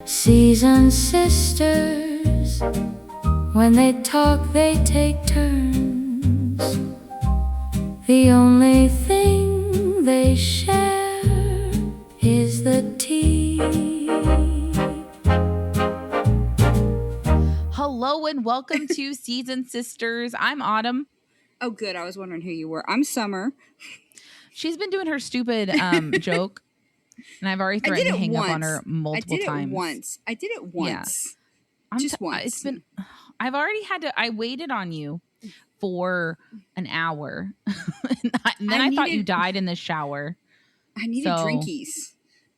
Seasoned sisters, when they talk, they take turns. The only thing they share is the tea. Hello and welcome to Seasoned Sisters. I'm Autumn. Oh, good. I was wondering who you were. I'm Summer. She's been doing her stupid joke, and I've already threatened to hang up on her multiple times. I did it once. Just once. I've already had to. I waited on you for an hour, and then I thought you died in the shower. I needed drinkies.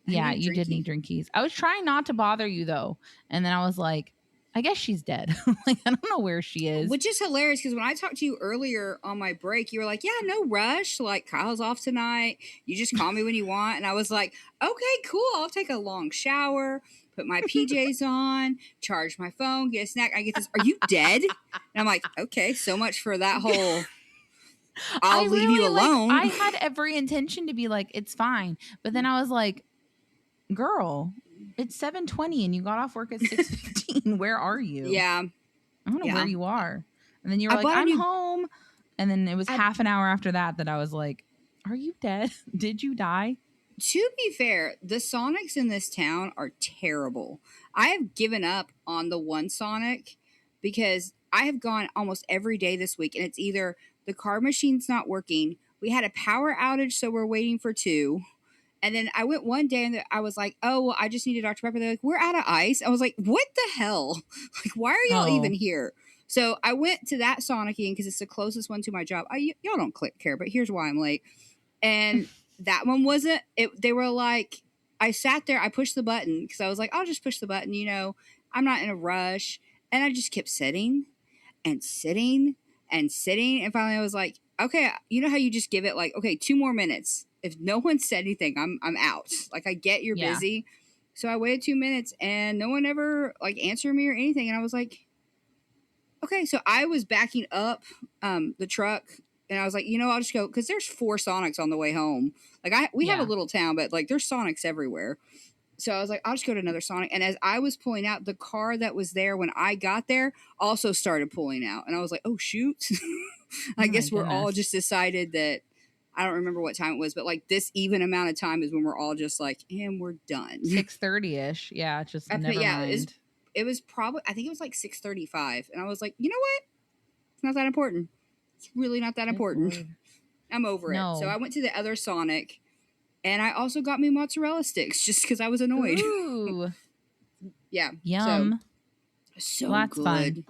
You did need drinkies. I was trying not to bother you though, and then I was like, I guess she's dead. Like, I don't know where she is. Which is hilarious because when I talked to you earlier on my break, you were like, yeah, no rush. Like, Kyle's off tonight. You just call me when you want. And I was like, okay, cool. I'll take a long shower, put my PJs on, charge my phone, get a snack. I get this. Are you dead? And I'm like, okay, so much for that whole I'll leave you alone. I had every intention to be like, it's fine. But then I was like, girl, it's 7:20 and you got off work at 6:15. Where are you? Yeah. I don't know where you are. And then you were like, I'm home. And then it was half an hour after that I was like, are you dead? Did you die? To be fair, the Sonics in this town are terrible. I have given up on the one Sonic because I have gone almost every day this week, and it's either the card machine's not working, we had a power outage, so we're waiting for 2. And then I went one day and I was like, oh, well, I just need a Dr. Pepper. They're like, we're out of ice. I was like, what the hell? Like, why are y'all even here? So I went to that Sonicking because it's the closest one to my job. Y'all don't care, but here's why I'm late. And that one wasn't. They were like, I sat there, I pushed the button because I was like, I'll just push the button. I'm not in a rush. And I just kept sitting and sitting and sitting. And finally I was like, okay, you know how you just give it like, okay, 2 more minutes. If no one said anything, I'm out. Like, I get you're busy. So I waited 2 minutes and no one ever like answered me or anything. And I was like, okay. So I was backing up the truck and I was like, I'll just go because there's 4 Sonics on the way home. Like we have a little town, but like there's Sonics everywhere. So I was like, I'll just go to another Sonic. And as I was pulling out, the car that was there when I got there also started pulling out. And I was like, oh, shoot. I guess we're all just decided that, I don't remember what time it was, but like this even amount of time is when we're all just like, and we're done. 6:30ish. Yeah, just never mind. It was probably, I think it was like 6:35. And I was like, you know what? It's not that important. It's really not that important. I'm over it. So I went to the other Sonic. And I also got me mozzarella sticks just because I was annoyed. Ooh. Yeah. Yum. So that's good. Fun.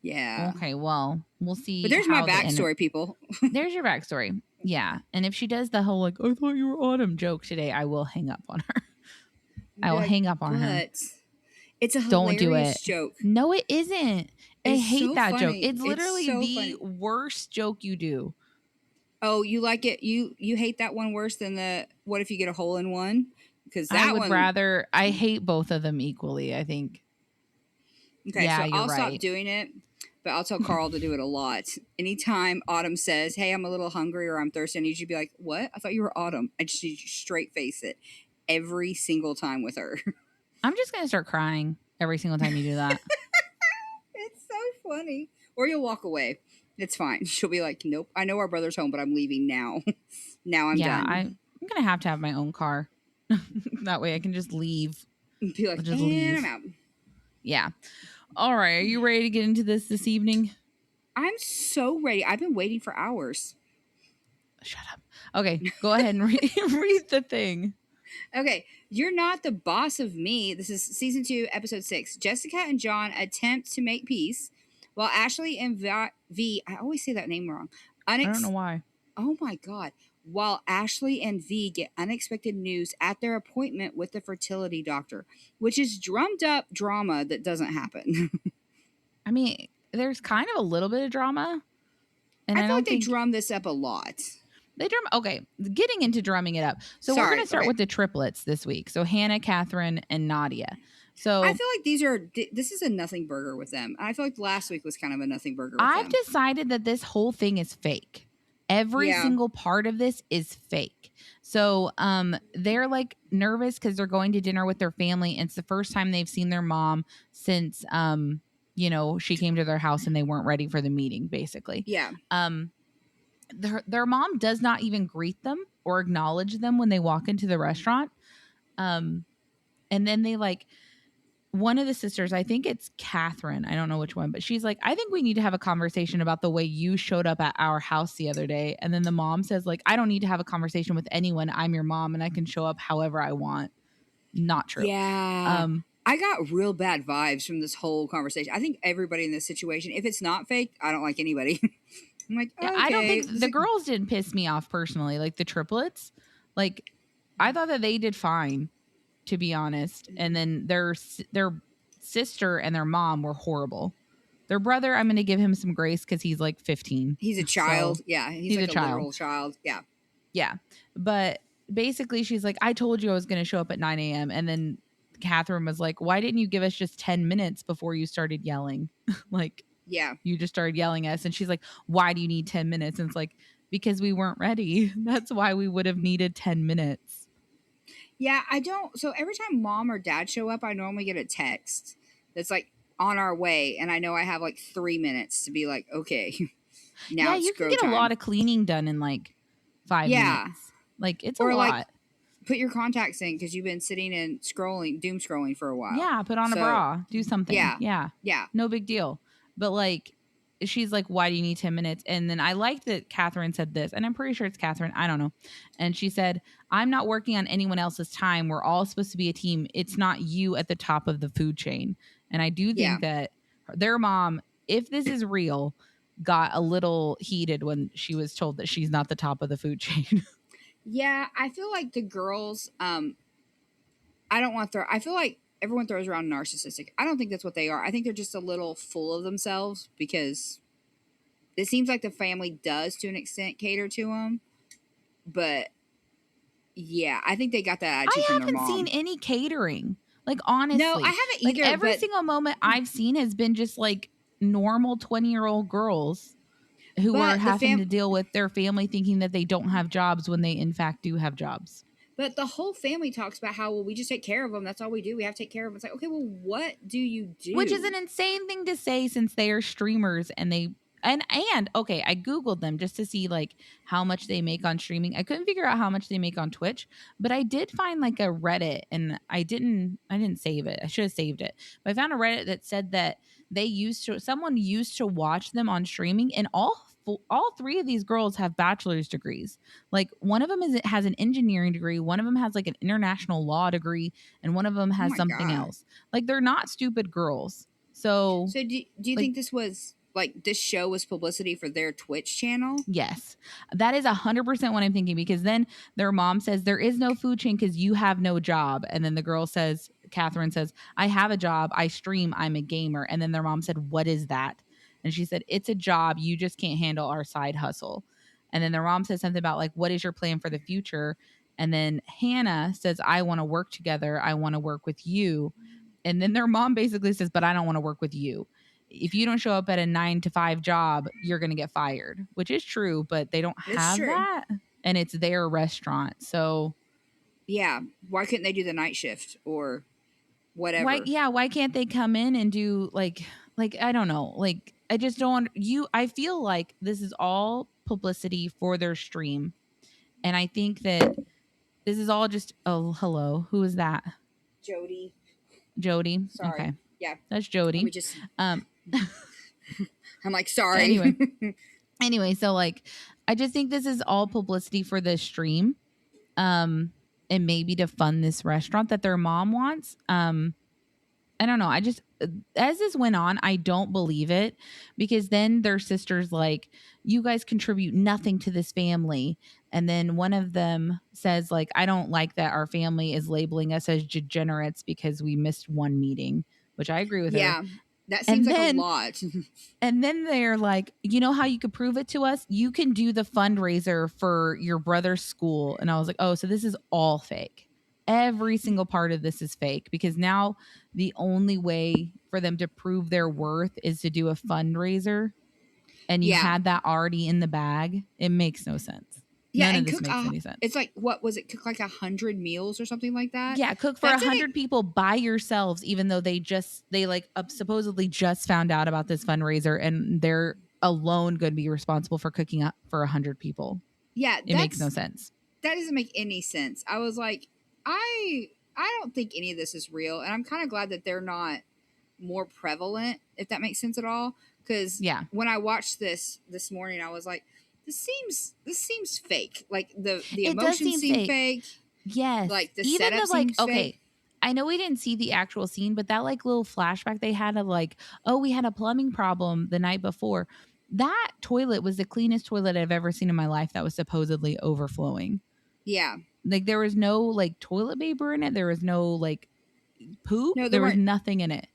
Yeah. Okay, well, we'll see. But there's my backstory, people. There's your backstory. Yeah. And if she does the whole, like, I thought you were Autumn joke today, I will hang up on her. I will hang up on her. It's a hilarious joke. No, it isn't. I hate that joke. It's literally the worst joke you do. Oh, you like it? You hate that one worse than the what if you get a hole in one? Because I would rather. I hate both of them equally, I think. Okay, so I'll stop doing it, but I'll tell Carl to do it a lot. Anytime Autumn says, "Hey, I'm a little hungry" or "I'm thirsty," I need you to be like, "What? I thought you were Autumn." I just need you to straight face it every single time with her. I'm just gonna start crying every single time you do that. It's so funny. Or you'll walk away. It's fine. She'll be like, nope, I know our brother's home, but I'm leaving now. Now I'm done. I'm going to have my own car. That way I can just leave. Be like, and I'm out. Yeah. All right. Are you ready to get into this evening? I'm so ready. I've been waiting for hours. Shut up. Okay. Go ahead and read the thing. Okay. You're not the boss of me. This is season 2, episode 6. Jessica and John attempt to make peace. While Ashley and V, I always say that name wrong. I don't know why. Oh my God. While Ashley and V get unexpected news at their appointment with the fertility doctor, which is drummed up drama that doesn't happen. I mean, there's kind of a little bit of drama. And I feel like they drum this up a lot. Okay, getting into drumming it up. So we're going to start with the triplets this week. So Hannah, Catherine, and Nadia. So I feel like this is a nothing burger with them. I feel like last week was kind of a nothing burger with them. I've decided that this whole thing is fake. Every Yeah. single part of this is fake. So they're like nervous because they're going to dinner with their family. And it's the first time they've seen their mom since she came to their house and they weren't ready for the meeting, basically. Yeah. Um their mom does not even greet them or acknowledge them when they walk into the restaurant. And then they like one of the sisters, I think it's Catherine, I don't know which one, but she's like, I think we need to have a conversation about the way you showed up at our house the other day. And then the mom says, like, I don't need to have a conversation with anyone. I'm your mom and I can show up however I want. Not true. Yeah. I got real bad vibes from this whole conversation. I think everybody in this situation, if it's not fake, I don't like anybody. I'm like, Yeah, okay. I don't think the girls didn't piss me off personally, like the triplets. Like, I thought that they did fine, to be honest. And then their sister and their mom were horrible. Their brother, I'm going to give him some grace because he's like 15. He's a child. So, Yeah. He's like a child. literal child. Yeah. Yeah. But basically, she's like, I told you I was going to show up at 9 a.m. And then Catherine was like, why didn't you give us just 10 minutes before you started yelling? Like, Yeah. you just started yelling at us. And she's like, why do you need 10 minutes? And it's like, because we weren't ready. That's why we would have needed 10 minutes. Yeah. I don't. So every time mom or dad show up, I normally get a text that's like on our way. And I know I have like 3 minutes to be like, okay, now Yeah, it's you can go get time. a lot of cleaning done in like 5 Yeah. minutes. Like, it's Or a like, lot. put your contacts in because you've been sitting and doom scrolling for a while. Yeah, put on a So, bra. Do something. Yeah. Yeah. Yeah. No big deal. But like, she's like, why do you need 10 minutes? And then I liked that Catherine said this, and I'm pretty sure it's Catherine. I don't know. And she said, I'm not working on anyone else's time. We're all supposed to be a team. It's not you at the top of the food chain. And I do think that their mom, if this is real, got a little heated when she was told that she's not the top of the food chain. Yeah, I feel like the girls, I don't want to throw, I feel like everyone throws around narcissistic. I don't think that's what they are. I think they're just a little full of themselves because it seems like the family does to an extent cater to them. But yeah, I think they got that attitude from their mom. I haven't seen any catering. Like, honestly. No, I haven't either. Like, every but, single moment I've seen has been just like normal 20-year-old girls who But are the having to deal with their family thinking that they don't have jobs when they in fact do have jobs. But the whole family talks about how, well, we just take care of them. That's all we do. We have to take care of them. It's like, okay, well, what do you do? Which is an insane thing to say since they are streamers and they and okay, I googled them just to see like how much they make on streaming. I couldn't figure out how much they make on Twitch, but I did find like a Reddit, and I didn't save it. I should have saved it. But I found a Reddit that said that someone used to watch them on streaming, and all three of these girls have bachelor's degrees. Like, one of them has an engineering degree, one of them has like an international law degree, and one of them has something God. else. Like, they're not stupid girls. So do you think this was like this show was publicity for their Twitch channel? Yes, that is 100% what I'm thinking, because then their mom says there is no food chain because you have no job. And then the girl says, Catherine says, I have a job. I stream. I'm a gamer. And then their mom said, what is that? And she said, it's a job. You just can't handle our side hustle. And then their mom says something about like, what is your plan for the future? And then Hannah says, I want to work together. I want to work with you. And then their mom basically says, but I don't want to work with you. If you don't show up at a 9 to 5 job, you're going to get fired, which is true, but they don't have that. And it's their restaurant. So yeah, why couldn't they do the night shift or whatever? Why can't they come in and do like I don't know. Like, I just don't I feel like this is all publicity for their stream. And I think that this is all just, oh, hello. Who is that? Jody. Sorry. Okay. Yeah. That's Jody. I'm like, sorry. Anyway, so like, I just think this is all publicity for the stream, and maybe to fund this restaurant that their mom wants. I don't know. I just, as this went on, I don't believe it, because then their sister's like, you guys contribute nothing to this family. And then one of them says like, I don't like that our family is labeling us as degenerates because we missed one meeting, which I agree with her. Yeah. That seems like a lot. And then they're like, you know how you could prove it to us? You can do the fundraiser for your brother's school. And I was like, oh, so this is all fake. Every single part of this is fake, because now the only way for them to prove their worth is to do a fundraiser. and you Yeah. had that already in the bag, it makes no sense. Yeah, None of and this makes any sense. it's like, what was it? Cook like 100 meals or something like that. Yeah, cook for That's 100 people by yourselves, even though they like supposedly just found out about this fundraiser and they're alone going to be responsible for cooking up for 100 people. yeah, It makes no sense. that doesn't make any sense. I was like, I don't think any of this is real, and I'm kind of glad that they're not more prevalent, if that makes sense at all. Because Yeah. when I watched this morning, I was like, this seems fake. Like the It does emotions seem seem fake. fake. Yes. Like the Even setup the like, seems okay, fake. I know we didn't see the actual scene, but that like little flashback they had of like, oh, we had a plumbing problem the night before. That toilet was the cleanest toilet I've ever seen in my life that was supposedly overflowing. Yeah. Like there was no like toilet paper in it. There was no like poop. No, there There was weren't. nothing in it.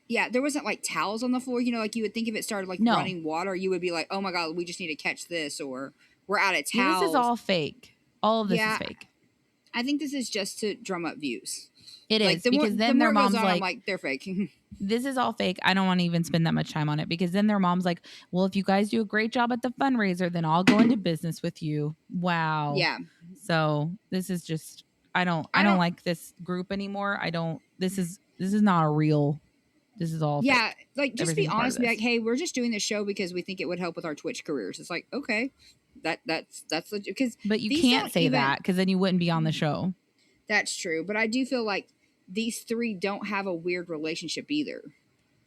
Yeah, there wasn't like towels on the floor. You know, like you would think if it started like No. running water, you would be like, oh my god, we just need to catch this, or we're out of Yeah, this is towels. all fake. All of this is Yeah, fake. I think this is just to drum up views. It Like is because the then their more it goes mom's on, I'm like, like, they're fake. this is all fake. I don't want to even spend that much time on it because then their mom's like, well, if you guys do a great job at the fundraiser, then I'll go into business with you. Wow. Yeah. So this is just I don't I don't. like this group anymore. I don't this is not a real this is all Yeah, fake. like just Every be single part of honest and be this. like, hey, we're just doing this show because we think it would help with our Twitch careers. It's like, okay, that's legit because But you these can't don't say even. that because then you wouldn't be on the show. That's true, but I do feel like these three don't have a weird relationship either.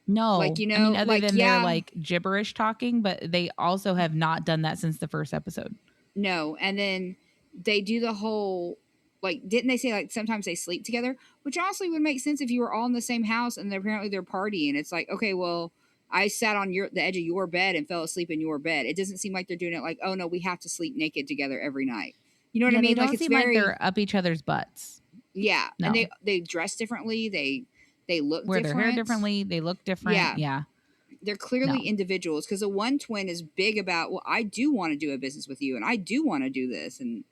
No. Like, you I mean, know, other like, than they're yeah, like gibberish talking, but they also have not done that since the first episode. no, and then they do the whole, like, didn't they say like sometimes they sleep together, which honestly would make sense if you were all in the same house and apparently they're partying. It's like, okay, well, I sat on the edge of your bed and fell asleep in your bed. It doesn't seem like they're doing it like, oh no, we have to sleep naked together every night. You know what I Yeah, they mean? Like don't it's seem like very, they're up each other's butts. yeah, and No. they dress differently. They look Wear different. their hair differently. They look different. Yeah. They're clearly No. individuals because the one twin is big about, well, I do want to do a business with you and I do want to do this, and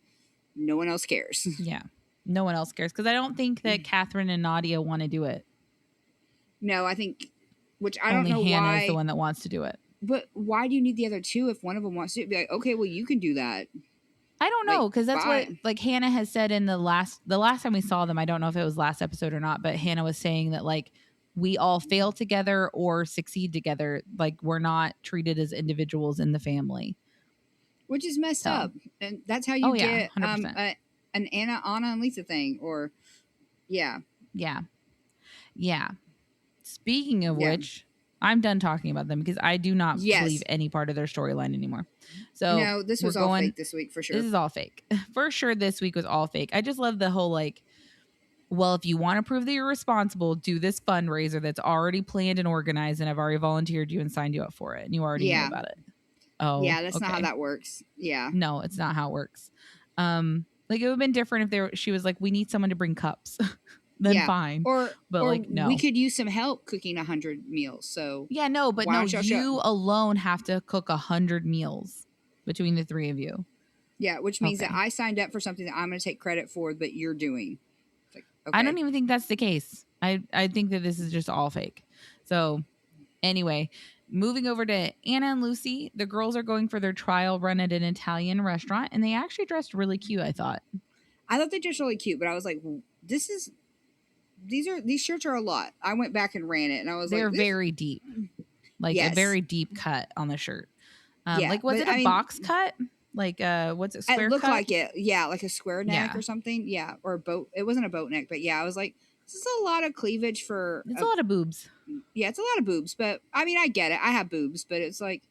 no one else cares. Yeah. No one else cares because I don't think that Catherine and Nadia want to do it. No, I think, which I don't Only know Hannah why. is the one that wants to do it. But why do you need the other two if one of them wants to be like, okay, well, you can do that. I don't Like, know because that's what fine. like Hannah has said in the last time we saw them. I don't know if it was last episode or not, but Hannah was saying that like we all fail together or succeed together. Like we're not treated as individuals in the family. Which is messed So, up. And that's how you oh yeah, get 100%. an Anna and Lisa thing, or yeah. Yeah, yeah. Speaking of Yeah. which, I'm done talking about them because I do not Yes. believe any part of their storyline anymore. So No, this was we're all going. fake this week for sure. This is all fake. For sure, this week was all fake. I just love the whole like, well, if you want to prove that you're responsible, do this fundraiser that's already planned and organized, and I've already volunteered you and signed you up for it, and you already know Yeah. about it. Oh, Yeah, that's not how okay. that works. Yeah. No, it's not how it works. Like it would have been different if she was like, we need someone to bring cups. Then Yeah. fine. Or But like, no. we could use some help cooking 100 meals. So Yeah, no, but why no, don't y'all you alone have to cook 100 meals between the three of you. yeah, which means Okay. that I signed up for something that I'm going to take credit for, but you're doing. It's like, okay. I don't even think that's the case. I think that this is just all fake. So anyway, moving over to Anna and Lucy, the girls are going for their trial run at an Italian restaurant, and they actually dressed really cute, I thought. I thought they dressed really cute, but I was like, these shirts are a lot. I went back and ran it, and I was They're like, very deep. Like Yes. a very deep cut on the shirt. Yeah, like was but it a I mean- box cut? Like what's it, square it looked cut? like it. Yeah, like a square neck Yeah. or something. Yeah, or a boat. It wasn't a boat neck, but yeah, I was like, this is a lot of cleavage for. It's a lot of boobs. Yeah, it's a lot of boobs, but I mean, I get it. I have boobs, but it's like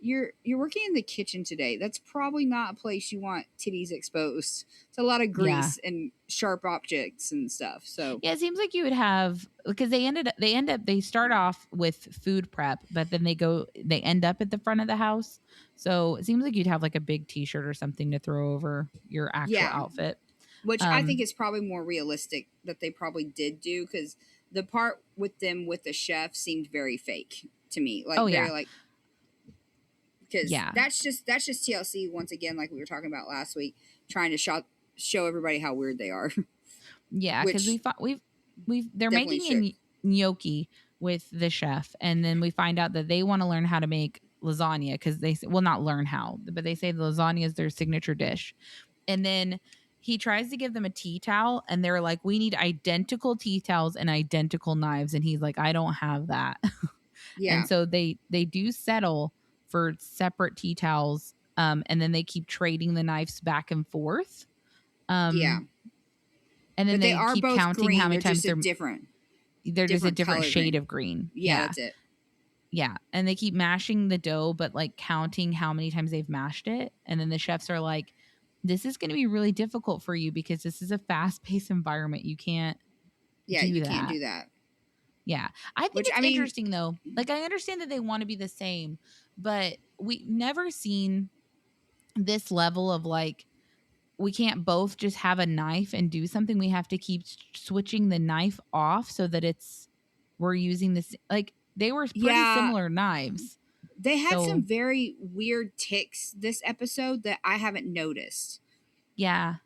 you're working in the kitchen today. That's probably not a place you want titties exposed. It's a lot of grease and sharp objects and stuff. So Yeah, it seems like you would have because they start off with food prep, but then they end up at the front of the house. So it seems like you'd have like a big t-shirt or something to throw over your actual Yeah. outfit. which I think is probably more realistic that they probably did do, because the part with them with the chef seemed very fake to me. Like, Oh, very yeah. like, because Yeah. that's just TLC once again, like we were talking about last week, trying to show everybody how weird they are. Yeah, because Which they're definitely making a gnocchi with the chef, and then we find out that they want to learn how to make lasagna because they say, well, not learn how, but they say the lasagna is their signature dish. And then he tries to give them a tea towel, and they're like, we need identical tea towels and identical knives. And he's like, I don't have that. And Yeah. so they do settle for separate tea towels. And then they keep trading the knives back and forth. Yeah. And then But they they are keep both counting how green. many They're times just a they're just a different different color shade green. of green. Yeah, that's it. Yeah. And they keep mashing the dough, but like counting how many times they've mashed it. And then the chefs are like, this is going to be really difficult for you because this is a fast paced environment. You can't Yeah, do you can't that. do that. Yeah. I think Which it's I mean, interesting though. Like, I understand that they want to be the same, but we never seen this level of like, we can't both just have a knife and do something. We have to keep switching the knife off so that we're using this. Like, they were pretty yeah, similar knives. they had some So, very weird ticks this episode that I haven't noticed. yeah,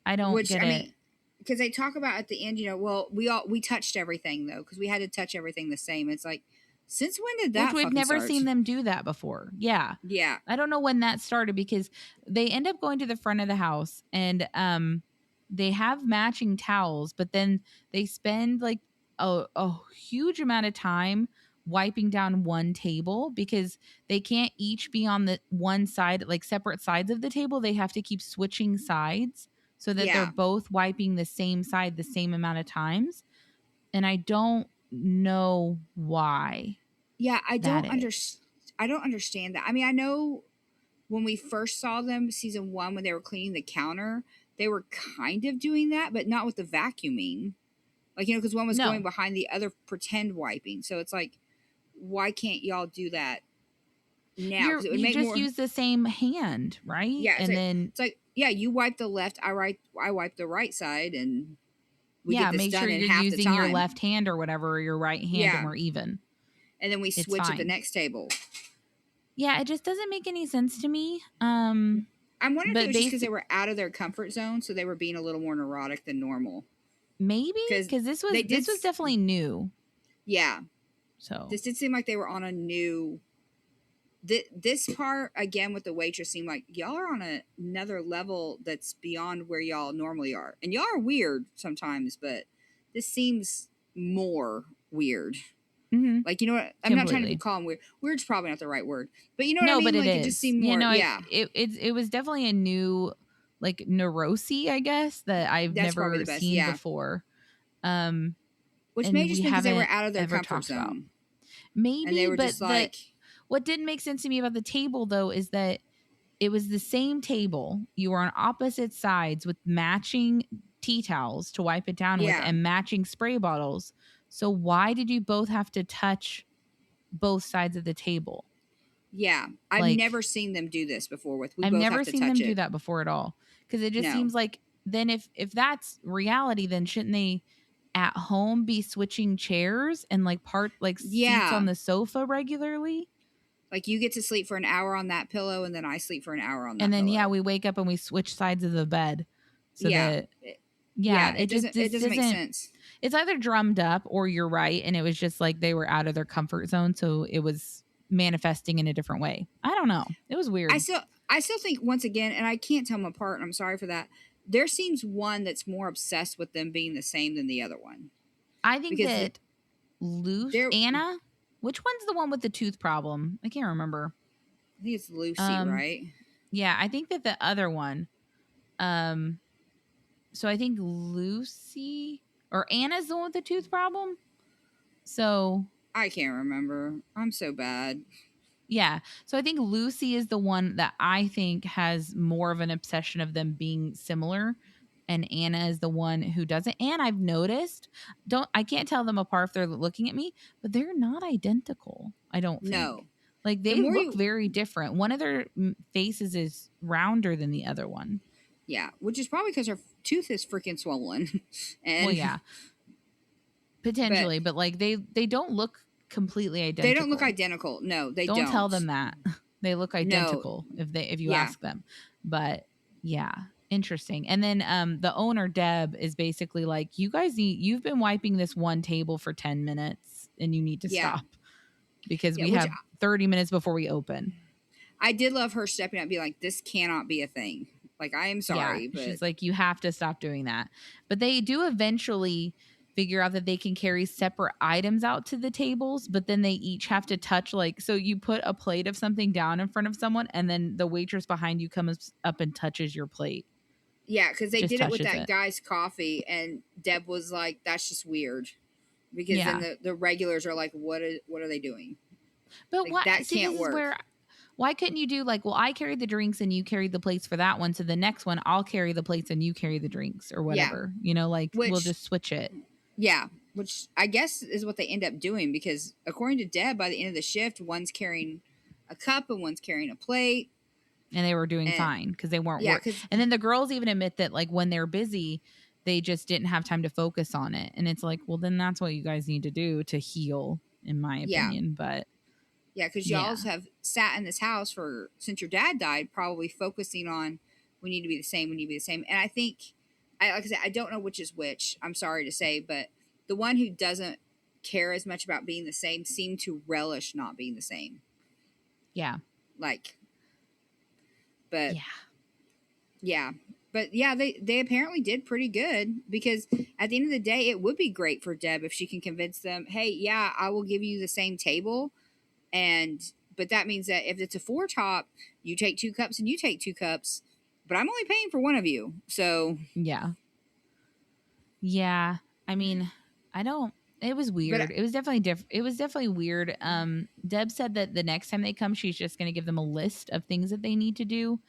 I don't Which get I it. mean, because they talk about at the end, well, we touched everything though, because we had to touch everything the same. It's like, since when did Which that we've fucking never start? seen them do that before. Yeah. Yeah, I don't know when that started because they end up going to the front of the house and they have matching towels, but then they spend like a huge amount of time wiping down one table because they can't each be on the one side, like separate sides of the table. They have to keep switching sides so that they're yeah, both wiping the same side the same amount of times. And I don't know why yeah. that is. I don't understand that. I mean, I know when we first saw them season 1 when they were cleaning the counter, they were kind of doing that, but not with the vacuuming. Like, because one was going No, behind the other pretend wiping. So it's like, why can't y'all do that now? Because it would you make just more. use the same hand, right? Yeah, And then it's like yeah, you wipe the left, I wipe the right side, and we get yeah, this make sure done in you're half the using your time. left hand or whatever, or your right hand, and Yeah, we're even. and then we It's switch at the fine. next table. Yeah, it just doesn't make any sense to me. I'm wondering if it But was just because they were out of their comfort zone, so they were being a little more neurotic than normal. maybe Because because they this was definitely new. yeah, So this did seem like they were on a new. This part again with the waitress seemed like y'all are on another level that's beyond where y'all normally are, and y'all are weird sometimes, but this seems more weird. mhm, Like, you know what? I'm not trying to be completely. call them weird. Weird's probably not the right word, but you know what I No, but mean. it Like, it just is. seemed You more. know, Yeah, it was definitely a new like neurosis, I guess, that I've that's probably never the best. seen Yeah, before. Um, which may and we just be because they were haven't out of their ever comfort talked about. zone, and they Maybe, were but just like, what didn't make sense to me about the table though is that it was the same table. You were on opposite sides with matching tea towels to wipe it down with yeah, and matching spray bottles. So why did you both have to touch both sides of the table? yeah. I've Like, never seen them do this before. With we I've both have never to seen touch them do it. that before at all. Because it just No. seems like then if that's reality, then shouldn't they at home be switching chairs and like seats Yeah, on the sofa regularly? like you get to sleep for an hour on that pillow, and then I sleep for an hour on And that then yeah, pillow. we wake up and we switch sides of the bed so Yeah, that yeah, yeah. It doesn't. It this doesn't make doesn't. sense. It's either drummed up or you're right, and it was just like they were out of their comfort zone, so it was manifesting in a different way. I don't know. It was I weird. still I still think once again, and I can't tell them apart, and I'm sorry for that. There seems one that's more obsessed with them being the same than the other one. I think Because that they're Anna, which one's the one with the tooth problem? I can't remember. I think it's Lucy, Um, right? yeah, I think that the other one. Um, so I think Lucy or Anna's the one with the tooth problem. So I can't remember. I'm so bad. yeah. So I think Lucy is the one that I think has more of an obsession of them being similar. And Anna is the one who doesn't. And I've noticed, I can't tell them apart if they're looking at me, but they're not identical, I don't think. No. Like The they more look you very different. One of their faces is rounder than the other one. yeah, which is probably because her tooth is freaking swollen. Well, And yeah, but potentially, but like they don't look completely they don't look identical. identical. No, they Don't tell don't. them that. They look No. identical if you Yeah. ask them. But yeah, interesting. And then the owner Deb is basically like, you've been wiping this one table for 10 minutes and you need to Yeah. stop. because Yeah, we which have 30 minutes before we open. I did love her stepping up and being like, this cannot be a thing. Like, I am Yeah, sorry, but she's like, you have to stop doing that. But they do eventually figure out that they can carry separate items out to the tables, but then they each have to touch, like, so you put a plate of something down in front of someone, and then the waitress behind you comes up and touches your plate. yeah, because they Just did it with touches that it. guy's coffee, and Deb was like, that's just weird. Because then Yeah. the regulars are like, what are they doing? But Like, why? that See, this can't is work. where, why couldn't you do like, well, I carried the drinks and you carried the plates for that one. So the next one, I'll carry the plates and you carry the drinks or Yeah, whatever. You know, like we'll which just switch it. yeah, which I guess is what they end up doing because according to Deb, by the end of the shift, one's carrying a cup and one's carrying a plate. And they were doing And fine because they weren't yeah, work. because And then the girls even admit that like when they're busy, they just didn't have time to focus on it. And it's like, well, then that's what you guys need to do to heal, in my yeah, opinion. But yeah, because yeah, y'all have sat in this house for since your dad died, probably focusing on we need to be the same, we need to be the same. And I think, I like I said, I don't know which is which. I'm sorry to say, but the one who doesn't care as much about being the same seemed to relish not being the same. yeah, Like, but yeah. yeah. But yeah, they apparently did pretty good because at the end of the day, it would be great for Deb if she can convince them, hey, yeah, I will give you the same table. And but that means that if it's a four top, you take 2 cups and you take 2 cups, but I'm only paying for one of you. So Yeah. Yeah. I mean, I don't, it was but weird. It was definitely different. It was definitely weird. Deb said that the next time they come, she's just going to give them a list of things that they need to do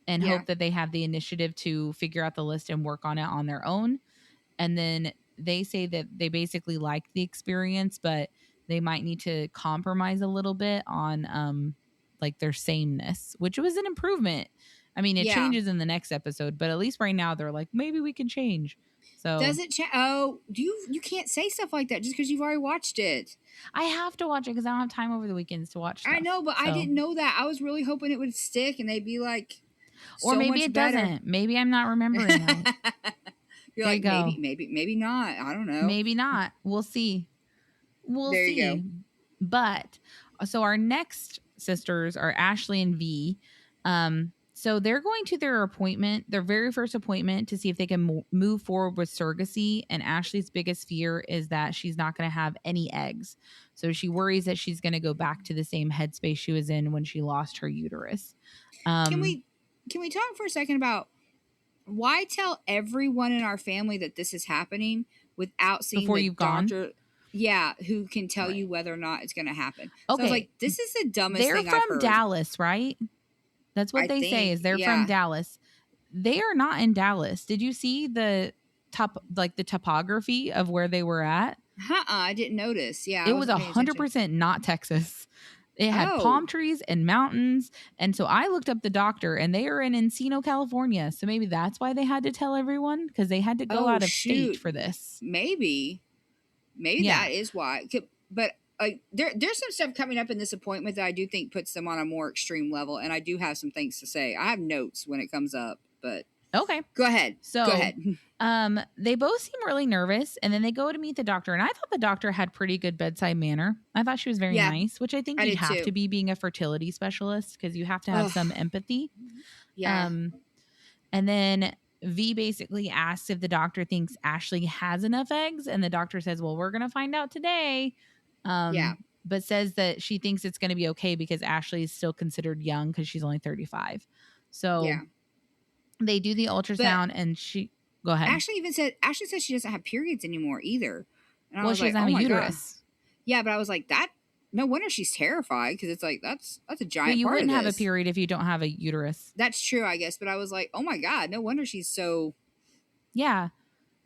and yeah. hope that they have the initiative to figure out the list and work on it on their own. And then they say that they basically like the experience, but they might need to compromise a little bit on like their sameness, which was an improvement. I mean, it Yeah. changes in the next episode, but at least right now they're like, maybe we can change. So Does it oh, do you can't say stuff like that just because you've already watched it. I have to watch it because I don't have time over the weekends to watch I stuff. know, but I So, didn't know that. I was really hoping it would stick and they'd be like or so maybe much it better. doesn't. Maybe I'm not remembering right. You're There you like, go. maybe not. I don't know. Maybe not. We'll see. We'll There you see. go. But so our next sisters are Ashley and V. So they're going to their appointment, their very first appointment, to see if they can move forward with surrogacy. And Ashley's biggest fear is that she's not going to have any eggs. So she worries that she's going to go back to the same headspace she was in when she lost her uterus. Can we talk for a second about why tell everyone in our family that this is happening without seeing Before the you've gone? doctor? Yeah, who can tell you Right. whether or not it's going to happen. So I was Okay. like, this is the dumbest They're thing I've from heard. Dallas, right? That's what I they say think, is they're from yeah. Dallas. They are not in Dallas. Did you see the the topography of where they were at? I didn't notice. Yeah, I It was wasn't paying attention. 100% not Texas. It had Oh, palm trees and mountains. And so I looked up the doctor and they are in Encino, California. So maybe that's why they had to tell everyone because they had to go out of state shoot. for this. Maybe Yeah. that is why. But there's some stuff coming up in this appointment that I do think puts them on a more extreme level, and I do have some things to say. I have notes when it comes up, but Okay. go ahead. So Go ahead. they both seem really nervous and then they go to meet the doctor. And I thought the doctor had pretty good bedside manner. I thought she was very Yeah, nice, which I think I you did have too. to be being a fertility specialist because you have to have Ugh, some empathy. yeah, And then V basically asks if the doctor thinks Ashley has enough eggs. And the doctor says, well, we're going to find out today. yeah, But says that she thinks it's going to be okay because Ashley is still considered young because she's only 35. So yeah. they do the But ultrasound and she, go ahead. Ashley says she doesn't have periods anymore either, and I Well, was she like, doesn't have oh a my god. uterus. Yeah, but I was like, that. No wonder she's terrified because it's like that's a But giant you part wouldn't of have a this. period if you don't have a uterus. That's true, I guess. But I was like, oh my god, no wonder she's so Yeah.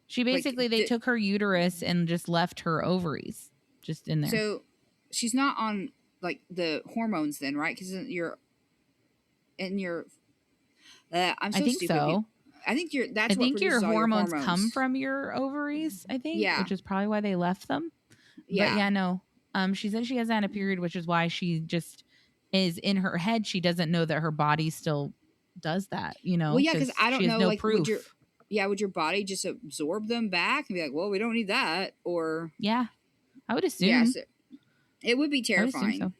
She like. basically, they took her uterus and just left her ovaries just in there. So she's not on like the hormones then, right? Because you're. I'm so I think stupid. so. I think that's I what think your produces all your hormones hormones. come from your ovaries, I think, Yeah, which is probably why they left them. But yeah. yeah, no. She said she hasn't had a period, which is why she just is in her head. She doesn't know that her body still does that, Well, yeah, because I don't she has know. no Like, proof. would your body just absorb them back and be like, well, we don't need that, or Yeah, I would assume. yeah, It would be I would assume terrifying. so. I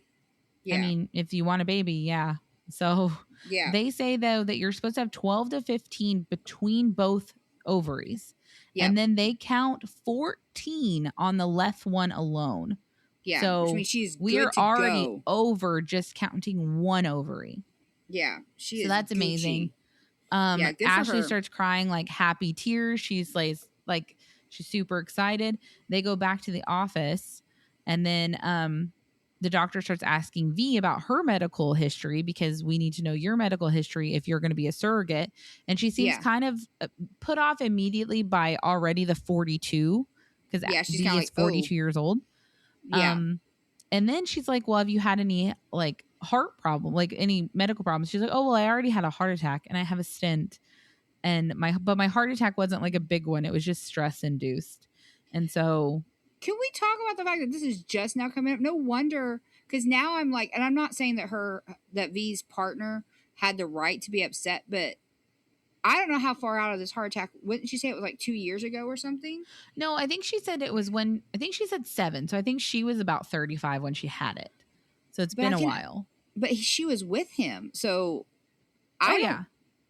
Yeah. mean, if you want a baby, yeah. So Yeah. they say though that you're supposed to have 12 to 15 between both ovaries. Yep. And then they count 14 on the left one alone. Yeah. Which So means she's we good are to already go. over just counting one ovary. Yeah. She So is that's amazing. Gucci. Yeah. Good for Ashley her. starts crying like happy tears. Like she's super excited. They go back to the office, and then the doctor starts asking V about her medical history because we need to know your medical history if you're going to be a surrogate. And she seems Yeah. kind of put off immediately by already the 42 because Yeah. She's kind V of is like, oh, 42 years old. yeah. Um, and then she's like, "Well, have you had any like heart problem, like any medical problems?" She's like, "Oh, well, I already had a heart attack and I have a stent, and my heart attack wasn't like a big one; it was just stress induced." And so, Can we talk about the fact that this is just now coming up? No wonder, because now I'm like, and I'm not saying that V's partner had the right to be upset, but I don't know how far out of this heart attack. Wouldn't she say it was like 2 years ago or something? no, I think she said it was when I think she said 7, so I think she was about 35 when she had it. So it's But been a while. she was with him, so Oh I don't. yeah,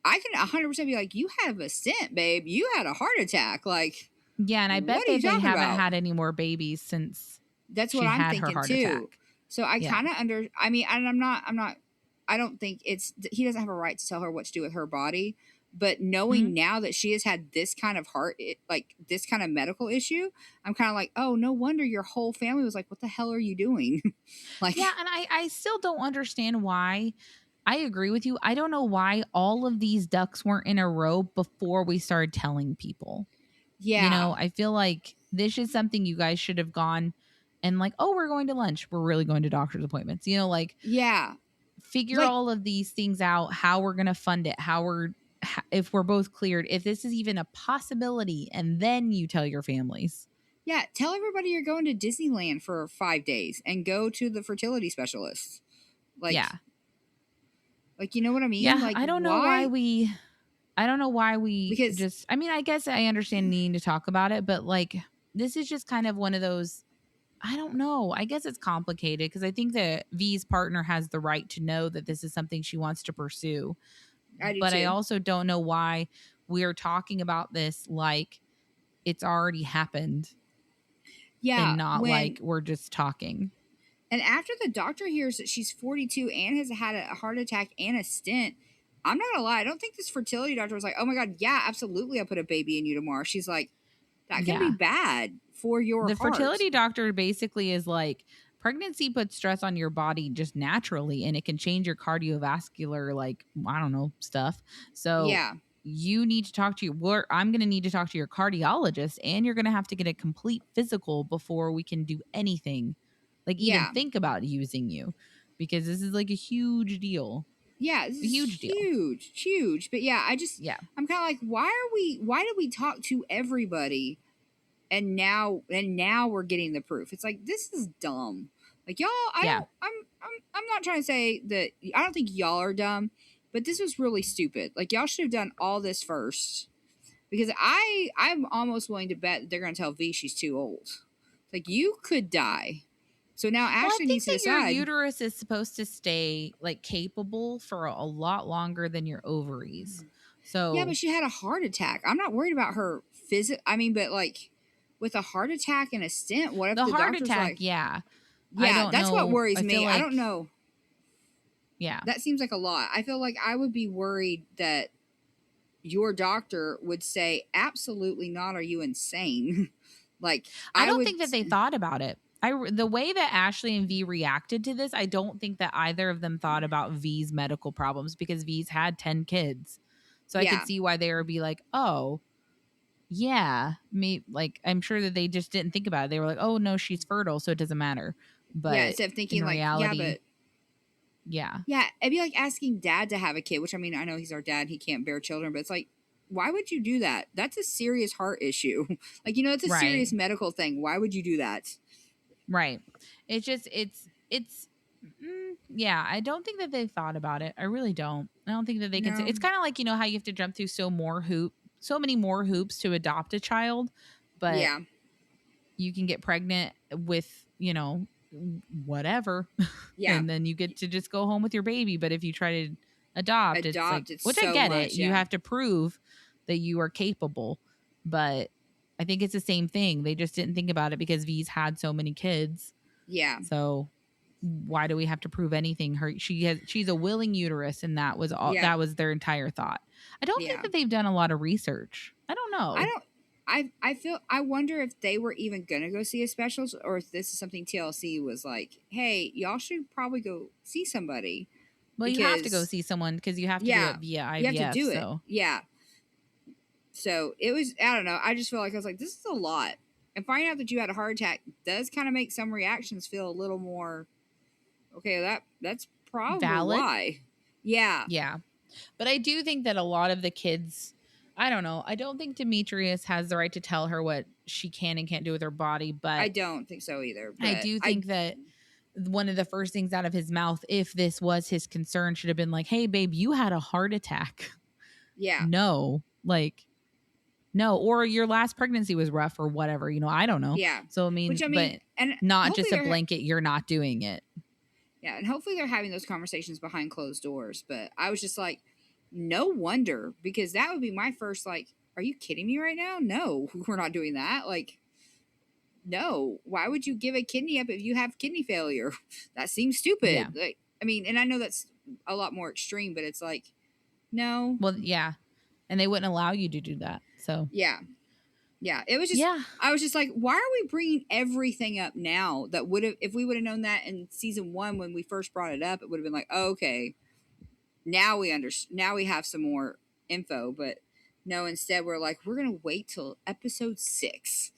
I can 100% be like, you have a stent, babe. You had a heart attack. Like, yeah, and I bet what are you that they talking haven't about? had any more babies since That's what she I'm had her thinking heart too. attack. So I Yeah. kind of I mean, and I'm not, I don't think he doesn't have a right to tell her what to do with her body. But Mhm. knowing now that she has had this kind of like this kind of medical issue, I'm kind of like, oh, no wonder your whole family was like, what the hell are you doing? Yeah, Like, and I still don't understand why. I agree with you. I don't know why all of these ducks weren't in a row before we started telling people. You yeah, know, I feel like this is something you guys should have gone and like, oh, we're going to lunch. We're really going to doctor's appointments. You know, like yeah. figure Like, all of these things out, how we're going to fund it, if we're both cleared, if this is even a possibility, and then you tell your families. yeah, tell everybody you're going to Disneyland for 5 days and go to the fertility specialist. Yeah. Like, you know what I mean? Yeah. Like, why? I don't know why we Because just, I mean, I guess I understand needing to talk about it, but like, this is just kind of one of those, I don't know. I guess it's complicated because I think that V's partner has the right to know that this is something she wants to pursue. I do But I too. also don't know why we're talking about this like it's already happened and Yeah, not like we're just talking. and after the doctor hears that she's 42 and has had a heart attack and a stent, I'm not gonna lie, I don't think this fertility doctor was like, oh my God, yeah, absolutely, I'll put a baby in you tomorrow. She's like, that can be Yeah. bad for your The heart. fertility doctor basically is like pregnancy puts stress on your body just naturally and it can change your cardiovascular like I don't know stuff. So Yeah, you need to talk to I'm going to need to talk to your cardiologist and you're going to have to get a complete physical before we can do anything like even yeah, think about using you because this is like a huge deal. yeah, this A is huge deal. huge, huge. But yeah, Yeah. I'm kind of like, why did we talk to everybody and now we're getting the proof. It's like, this is dumb. Like, y'all, Yeah. I'm not trying to say that I don't think y'all are dumb, but this was really stupid. Like, y'all should have done all this first, because I'm almost willing to bet that they're going to tell V she's too old. Like, you could die. So now Well, I Ashley think needs to that your decide. uterus is supposed to stay like capable for a lot longer than your ovaries. Yeah, but So she had a heart attack. I'm not worried about her I mean, but like, with a heart attack and a stent, what if the the heart doctor's attack, like, yeah. I yeah, don't that's what know. worries I feel me. I don't like, know. yeah. That seems like a lot. I feel like I would be worried that your doctor would say, absolutely not. Are you insane? Like, I I don't would, think that they thought about it. The way that Ashley and V reacted to this, I don't think that either of them thought about V's medical problems because V's had 10 kids. So I could yeah, see why they would be like, "Oh, yeah, me like I'm sure that they just didn't think about it. They were like, "Oh no, she's fertile, so it doesn't matter." yeah, But instead of in thinking like, yeah, reality, but yeah. yeah, it'd be like asking dad to have a kid, which I mean, I know he's our dad, he can't bear children, but it's like, why would you do that? That's a serious heart issue. Like, it's a Right. serious medical thing. Why would you do that? Right. It's just yeah, I don't think that they thought about it. I really don't. I don't think that they can say No. it's kind of like, how you have to jump through so many more hoops to adopt a child, but Yeah. you can get pregnant with, whatever. Yeah. And then you get to just go home with your baby. But if you try to adopt, it's like, Adopt, it's which I so get it. much. You Yeah. have to prove that you are capable. But I think it's the same thing. They just didn't think about it because V's had so many kids. Yeah. So why do we have to prove anything? She's a willing uterus, and that was all. Yeah. That was their entire thought. I don't think Yeah. that they've done a lot of research. I don't I know. don't. I wonder if they were even gonna go see a specialist, or if this is something TLC was like, hey, y'all should probably go see somebody. Well, you have to go Because see someone because you have to do yeah, it via you have to IVF. do it. So Yeah. So it was, I don't know. I just feel like I was like, this is a lot. And finding out that you had a heart attack does kind of make some reactions feel a little more okay. That's probably valid. why. Yeah. Yeah. But I do think that a lot of the kids, I don't know. I don't think Demetrius has the right to tell her what she can and can't do with her body. I But don't think so either. I But do think that one of the first things out of his mouth, if this was his concern, should have been like, hey, babe, you had a heart attack. yeah. No, like, no. Or your last pregnancy was rough or whatever. I don't know. Yeah. So, I mean, Which I mean, but and not hopefully just a they're blanket, you're not doing it. yeah, and hopefully they're having those conversations behind closed doors. But I was just like, no wonder, because that would be my first like, are you kidding me right now? No, we're not doing that. Like, no, why would you give a kidney up if you have kidney failure? That seems stupid. Yeah. Like, I mean, and I know that's a lot more extreme, but it's like, no, Well, yeah. And they wouldn't allow you to do that. So, yeah, yeah. It was just, yeah. I was just like, why are we bringing everything up now that would have, if we would have known that in season 1 when we first brought it up, it would have been like, oh, okay, now we understand. Now we have some more info, but no, instead we're like, we're gonna wait till episode 6.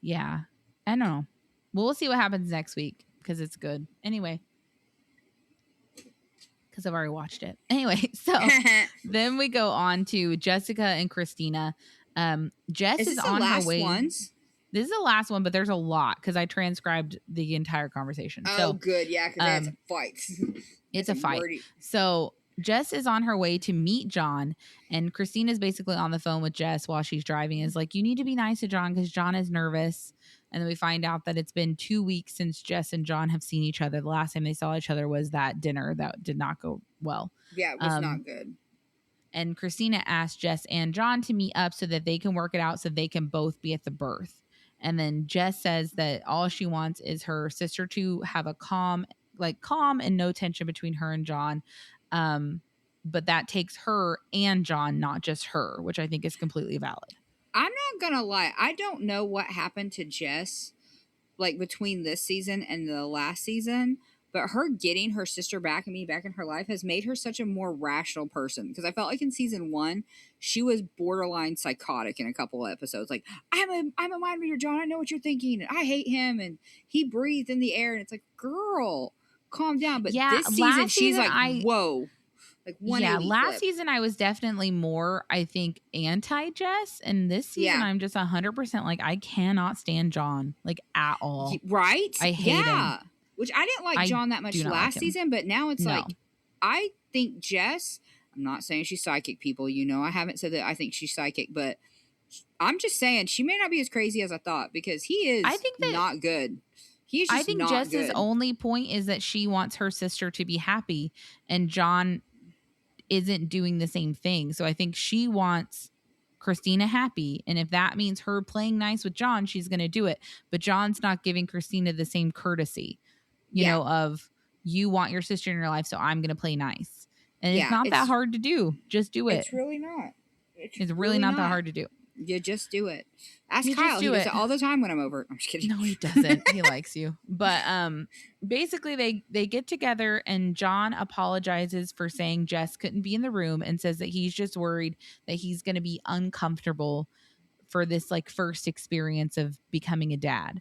Yeah. I don't know. We'll see what happens next week because it's good. Anyway. Because I've already watched it. Anyway, so then we go on to Jessica and Christina. Jess Is is this the on her last way. ones? This is the last one, but there's a lot because I transcribed the entire conversation. Oh, So good, yeah, because that's a fight. it's a fight. So Jess is on her way to meet John, and Christina's basically on the phone with Jess while she's driving. Is like, you need to be nice to John because John is nervous. And then we find out that it's been 2 weeks since Jess and John have seen each other. The last time they saw each other was that dinner that did not go well. Yeah, it was not good. And Christina asked Jess and John to meet up so that they can work it out so they can both be at the birth. And then Jess says that all she wants is her sister to have a calm and no tension between her and John. But that takes her and John, not just her, which I think is completely valid. I'm not gonna lie, I don't know what happened to Jess, like between this season and the last season, but her getting her sister back and me back in her life has made her such a more rational person. Because I felt like in season 1, she was borderline psychotic in a couple of episodes. Like, I'm a mind reader, John. I know what you're thinking. And I hate him, and he breathed in the air, and it's like, girl, calm down. But Yeah, this season, last she's season like, whoa. Like 180 last flip. season I was definitely more, I think, anti-Jess, and this season Yeah. I'm just 100% like, I cannot stand John, like, at all. Right? I hate him. Which I didn't like I John that much do not last like him. season, but now it's No. like, I think Jess, I'm not saying she's psychic, people, I haven't said that I think she's psychic, but I'm just saying she may not be as crazy as I thought, because he is I think that- not good. He's just I think not Jess's good. only point is that she wants her sister to be happy, and John isn't doing the same thing. So I think she wants Christina happy, and if that means her playing nice with John, she's going to do it. But John's not giving Christina the same courtesy, you know, of, you want your sister in your life, so I'm going to play nice. And Yeah, it's not that it's- hard to do. Just do it. It's really not. It's really not that hard to do. You just do it. Ask You just Kyle. He do does it. it all the time when I'm over. I'm just kidding. No, he doesn't. He likes you. But basically they get together, and John apologizes for saying Jess couldn't be in the room and says that he's just worried that he's going to be uncomfortable for this like first experience of becoming a dad, I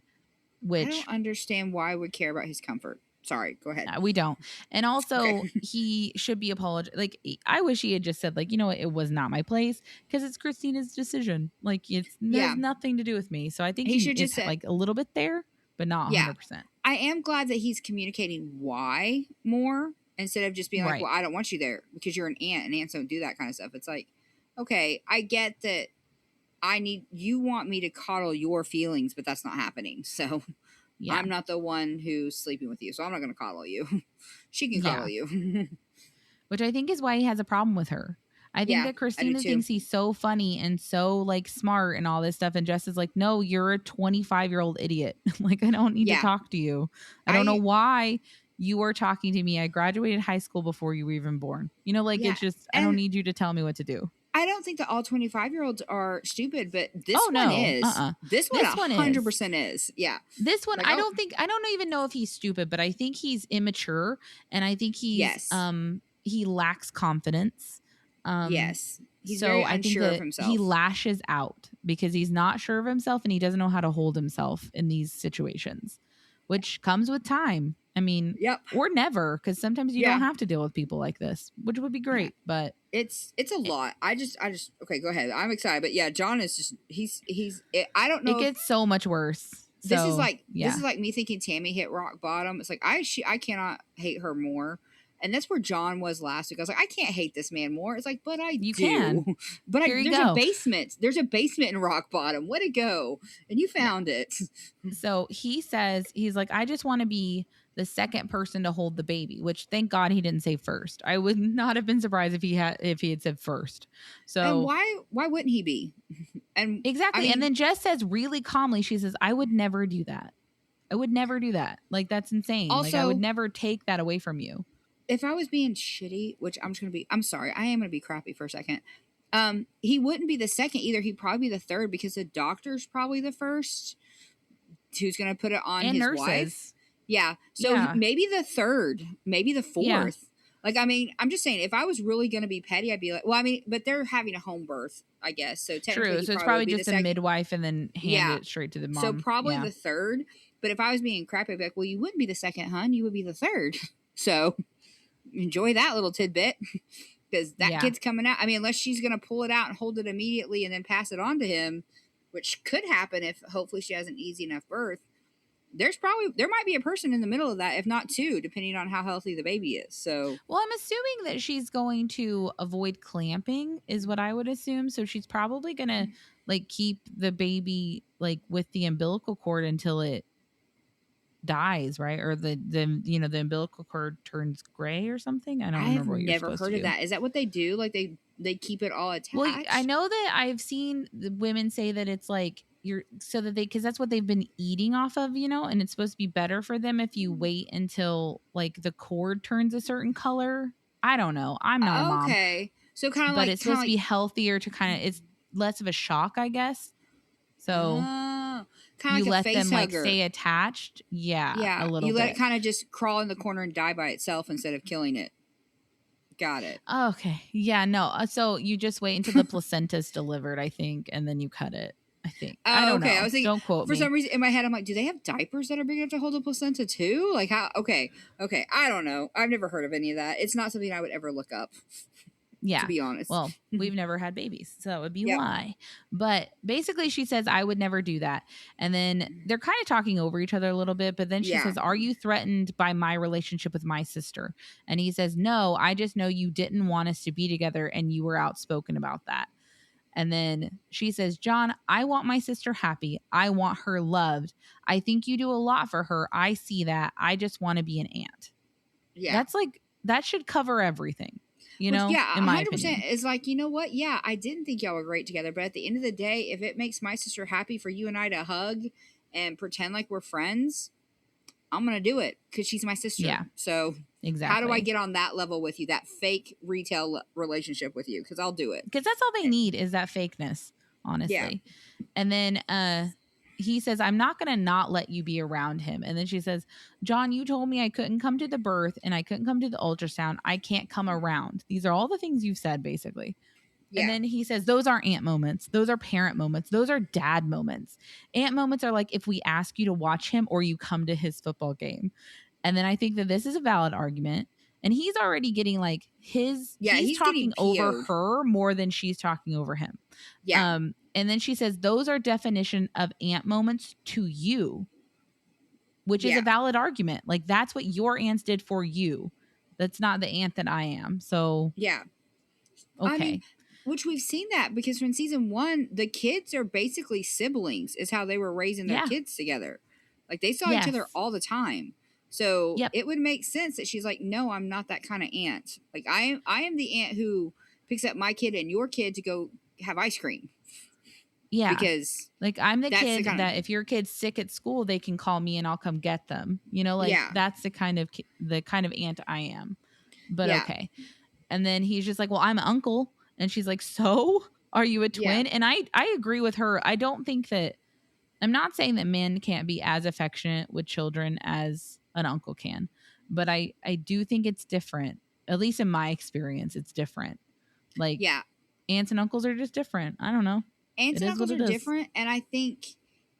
which don't understand why I would care about his comfort. Sorry, go ahead. we don't. And also Okay. he should be I wish he had just said, like, you know what, it was not my place, because it's Christina's decision. Like, there's nothing to do with me. So I think He should just is say- like a little bit there, but not Yeah. 100%. I am glad that he's communicating why more, instead of just being like, Right. well, I don't want you there because you're an aunt, and aunts don't do that kind of stuff. It's like, okay, I get that you want me to coddle your feelings, but that's not happening. So Yeah. I'm not the one who's sleeping with you, so I'm not going to coddle you. She can Yeah. coddle you. Which I think is why he has a problem with her. I think Yeah, that I do Christina too. thinks he's so funny and so like smart and all this stuff. And Jess is like, no, you're a 25-year-old idiot. Like, I don't need to Yeah, talk to you. I don't know I why you are talking to me. I graduated high school before you were even born. You know, like yeah, it's just, I don't and need you to tell me what to do. I don't think that all 25-year-olds are stupid, but this Oh, one no. is. This one This one is. 100% is. Yeah. This one, Like, I oh, don't even know if he's stupid, but I think he's immature and I think yes. he lacks confidence. Um Yes. He's very so I think unsure of that he himself. lashes out because he's not sure of himself and he doesn't know how to hold himself in these situations, which comes with time. I mean, Yep. or never, because sometimes you don't Yeah. have to deal with people like this, which would be Yeah. great. But It's a it, lot. I just okay, go ahead. I'm excited, but yeah, John is just I don't it know if gets so much worse. So this yeah, is like me thinking Tammy hit rock bottom. It's like I cannot hate her more. And that's where John was last week. I was like, I can't hate this man more. It's like, but I you do. can. Here you There's a go. basement. There's a basement in rock bottom. Way to go. And you Yeah. found it. So he says, he's like, I just want to be the second person to hold the baby, which thank God he didn't say first. I would not have been surprised if he had said first. And So why wouldn't he be? And I exactly. And mean, then Jess says really calmly, she says, I would never do that. I would never do that. Like that's insane. Like I would also, never take that away from you. if I was being shitty, which I'm sorry, I am gonna be crappy for a second. He wouldn't be the second either. He'd probably be the third because the doctor's probably the first who's gonna put it on And his wife. nurses. Yeah. So Yeah. maybe the third, maybe the Yeah. fourth. Like, I mean, I'm just saying, if I was really going to be petty, I'd be like, well, I mean, but they're having a home birth, I guess. So technically, True. he So it's probably probably would be the just a second. midwife and then hand Yeah. it straight to the So mom. probably Yeah. the third. But if I was being crappy, I'd be like, well, you wouldn't be the second, hun. You would be the third. So enjoy that little tidbit because that Yeah. kid's coming out. I mean, unless she's going to pull it out and hold it immediately and then pass it on to him, which could happen if hopefully she has an easy enough birth. There might be a person in the middle of that, if not two, depending on how healthy the baby is. So Well, I'm assuming that she's going to avoid clamping, is what I would assume. So she's probably going to like keep the baby like with the umbilical cord until it dies, right? Or the umbilical cord turns gray or something. I don't I have remember what you're never supposed to heard of do. that. Is that what they do? Like they keep it all Well, I attached? know that I've seen the women say that it's like you're so that they because that's what they've been eating off of, and it's supposed to be better for them if you wait until like the cord turns a certain color. I don't know. I'm not a mom, Okay, so kind of but like it's supposed to be healthier to kind of it's less of a shock, I guess. So oh, kind you of like a let face them like hugger. stay attached. Yeah, a Yeah, little you let it bit. kind of just crawl in the corner and die by itself instead of killing it. Got it. Okay. Yeah, no. So you just wait until the placenta's delivered, I think, and then you cut it. I think. I Oh, don't okay. I know. was thinking Don't quote for me. some reason in my head, I'm like, do they have diapers that are big enough to hold a placenta too? Like how? Okay, okay. I don't know. I've never heard of any of that. It's not something I would ever look up, to Yeah. be honest. Well, we've never had babies, so that would be Yep. why. But basically, she says, I would never do that. And then they're kind of talking over each other a little bit. But then she Yeah. says, are you threatened by my relationship with my sister? And he says, no, I just know you didn't want us to be together and you were outspoken about that. And then she says, John, I want my sister happy. I want her loved. I think you do a lot for her. I see that. I just want to be an aunt. Yeah. That's like, that should cover everything, Which, yeah, in my 100% opinion. is like, you know what? Yeah, I didn't think y'all were great together, but at the end of the day, if it makes my sister happy for you and I to hug and pretend like we're friends, I'm going to do it because she's my sister. Yeah. So, Exactly. how do I get on that level with you, that fake retail relationship with you? Because I'll do it. Because that's all they need is that fakeness, honestly. Yeah. And then he says, I'm not going to not let you be around him. And then she says, John, you told me I couldn't come to the birth and I couldn't come to the ultrasound. I can't come around. These are all the things you've said, basically. Yeah. And then he says, those aren't aunt moments. Those are parent moments. Those are dad moments. Aunt moments are like if we ask you to watch him or you come to his football game. And then I think that this is a valid argument. And he's already getting like he's talking over her more than she's talking over him. Yeah. And then she says, those are definition of aunt moments to you, which is a valid argument. Like that's what your aunts did for you. That's not the aunt that I am. So yeah. okay. I mean, Which we've seen that because from season 1, the kids are basically siblings, is how they were raising their Yeah. kids together. Like they saw each other Yes. all the time. So Yep. it would make sense that she's like, no, I'm not that kind of aunt. Like I am the aunt who picks up my kid and your kid to go have ice cream Yeah. because Like I'm the that's the kid kind of that if your kid's sick at school, they can call me and I'll come get them. You know, like yeah, that's the kind of aunt I am. But yeah, okay. And then he's just like, "Well, I'm uncle." And she's like, "So, are you a yeah, twin?" And I agree with her. I don't think that I'm not saying that men can't be as affectionate with children as an uncle can, but I do think it's different. At least in my experience, it's different. Like yeah. aunts and uncles are just different. I don't know. Aunts It and is what uncles are it is. different, and I think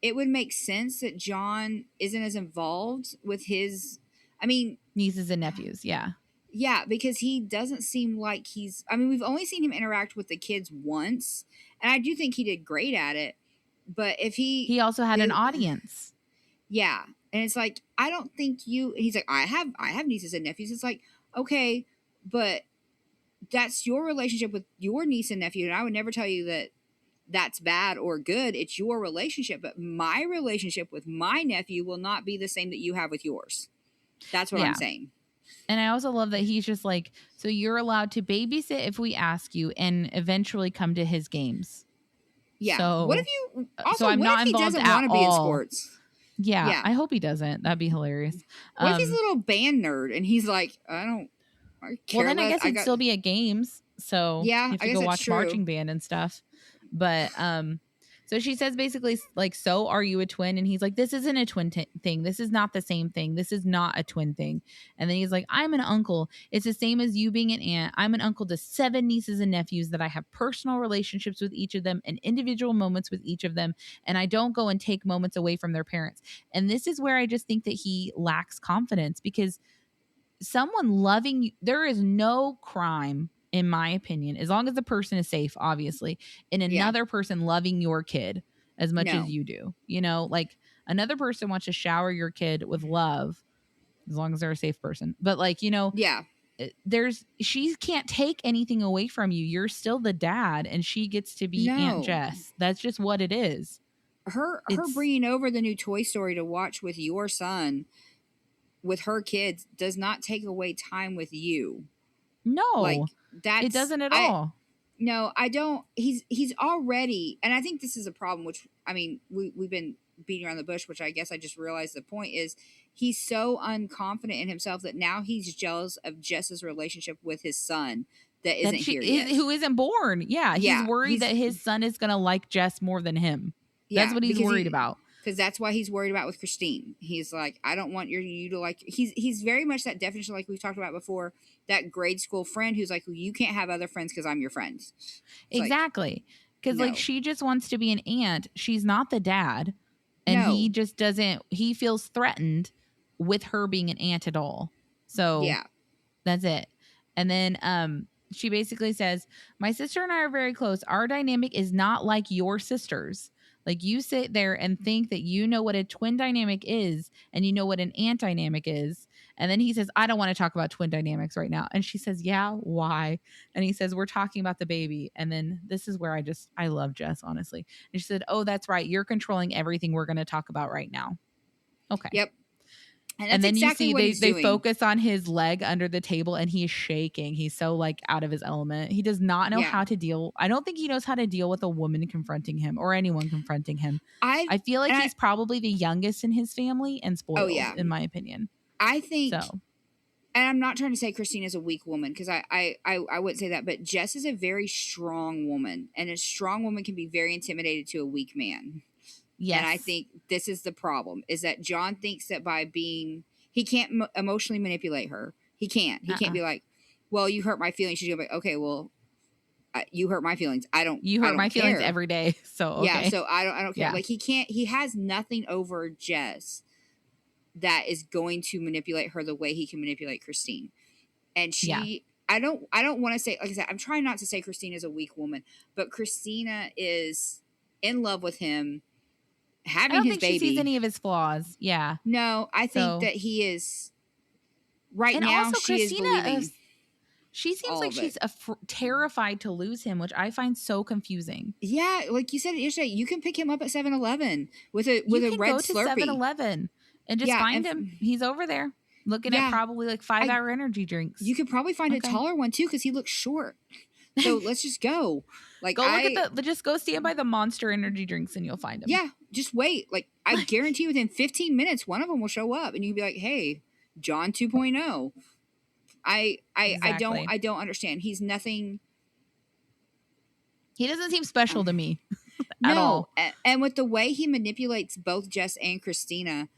it would make sense that John isn't as involved with his. I mean, Nieces and nephews. Yeah. yeah, because he doesn't seem like he's. I mean, we've only seen him interact with the kids once, and I do think he did great at it. But if he, He also had an it, audience. yeah, and it's like I don't think you. He's like, I have nieces and nephews. It's like okay, but that's your relationship with your niece and nephew, and I would never tell you that that's bad or good. It's your relationship, but my relationship with my nephew will not be the same that you have with yours. That's what I'm Yeah. saying. And I also love that he's just like, so you're allowed to babysit if we ask you and eventually come to his games. Yeah. What if So you so also I'm what if not he involved doesn't at want to be in all. sports? Yeah, Yeah. I hope he doesn't. That'd be hilarious. What if he's a little band nerd and he's like, I Well, care then I less. guess I he'd got still be at games. So yeah, you have I to guess go that's watch true. marching band and stuff. But so she says basically like, so are you a twin? And he's like, this isn't a twin thing. This is not the same thing. This is not a twin thing. And then he's like, I'm an uncle. It's the same as you being an aunt. I'm an uncle to 7 nieces and nephews that I have personal relationships with each of them and individual moments with each of them. And I don't go and take moments away from their parents. And this is where I just think that he lacks confidence because someone loving you, there is no crime in my opinion, as long as the person is safe, obviously, in Yeah. another person loving your kid as much as No. you do. You know, like another person wants to shower your kid with love as long as they're a safe person. But like, you know, Yeah. she can't take anything away from you. You're still the dad and she gets to be Aunt No. Jess. That's just what it is. Her It's bringing over the new Toy Story to watch with your son with her kids does not take away time with you. Like no, it that's doesn't at I all. no, I don't. He's already, and I think this is a problem. Which I mean, we've been beating around the bush. Which I guess I just realized the point is he's so unconfident in himself that now he's jealous of Jess's relationship with his son that That isn't she here is yet. who isn't born. Yeah, he's Yeah, worried that his son is going to like Jess more than him. That's yeah, what he's because worried about. that's why he's worried about with Christine. He's like, I don't want you to like. He's very much that definition like we've talked about before. That grade school friend who's like, well, you can't have other friends because I'm your friend. It's like Exactly. Cuz like no, she just wants to be an aunt. She's not the dad and he no, just doesn't he feels threatened with her being an aunt at all. So yeah, that's it. And then she basically says, "My sister and I are very close. Our dynamic is not like your sister's. Like you sit there and think that you know what a twin dynamic is and you know what an aunt dynamic is." And then he says, "I don't want to talk about twin dynamics right now." And she says, "Yeah, why?" And he says, "We're talking about the baby." And then this is where I love Jess, honestly. And she said, "Oh, that's right. You're controlling everything we're going to talk about right now." Okay. yep. And And that's then you exactly see what they he's they doing. focus on his leg under the table and he's shaking. He's so like out of his element. He does not know Yeah. how to deal. I don't think he knows how to deal with a woman confronting him or anyone confronting him. I I feel like and he's probably the youngest in his family and oh spoiled yeah. in my opinion. I think So, and I'm not trying to say Christina's a weak woman because I wouldn't say that, but Jess is a very strong woman, and a strong woman can be very intimidated to a weak man. And I yes. think this is the problem: is that John thinks that by being he can't emotionally manipulate her. He can't. He can't Uh-uh. be like, "Well, you hurt my feelings." She's gonna be like, "Okay, well, you hurt my feelings. You I hurt don't my feelings care." every day. So, Yeah, okay. so I don't care. Yeah. Like he can't. He has nothing over Jess that is going to manipulate her the way he can manipulate Christine. And Yeah. I don't want to say, like I said, I'm trying not to say Christina is a weak woman, but Christina is in love with him I having don't his think she sees baby. any of his flaws. Yeah. No, I think So, that he is right and now also she is Christina believing. She seems all like of it. she's terrified to lose him, which I find so confusing. Yeah, like you said yesterday, you can pick him up at 7-Eleven with You a can red go to Slurpee. 7-Eleven and just Yeah, find him. He's over there looking at yeah, probably like I 5-hour energy drinks. you could probably find a Okay. taller one too because he looks short. So let's just go. Like Go look at just go stand by the Monster energy drinks and you'll find him. yeah, just wait. Like I guarantee within 15 minutes, one of them will show up, and you can be like, "Hey, John 2.0." Exactly. I don't understand. He's nothing. He doesn't seem special to um, me at No, all. and with the way he manipulates both Jess and Christina,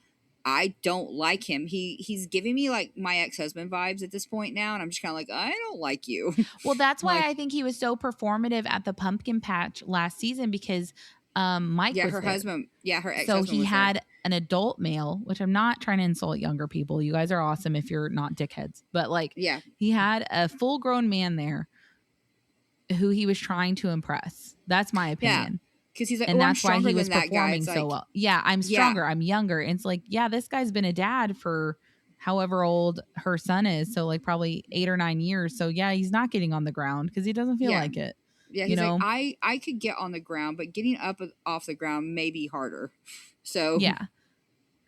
I don't like him. He's giving me like my ex-husband vibes at this point now, and I'm just kind of like, I don't like you. Well, that's why Like, I think he was so performative at the pumpkin patch last season because Mike yeah, was her there. husband, yeah, her So ex-husband he was there. had an adult male, which I'm not trying to insult younger people. You guys are awesome if you're not dickheads. But like Yeah, he had a full-grown man there who he was trying to impress. That's my yeah, opinion. because he's like, And oh, I'm that's why stronger he than was that guy. performing It's so like, well. Yeah, I'm yeah, stronger. I'm younger. And it's like, yeah, this guy's been a dad for however old her son is. So, like, probably 8 or 9 years. So, yeah, he's not getting on the ground because he doesn't feel yeah, like it, yeah. you He's like, know? I could get on the ground, but getting up off the ground may be harder. So Yeah.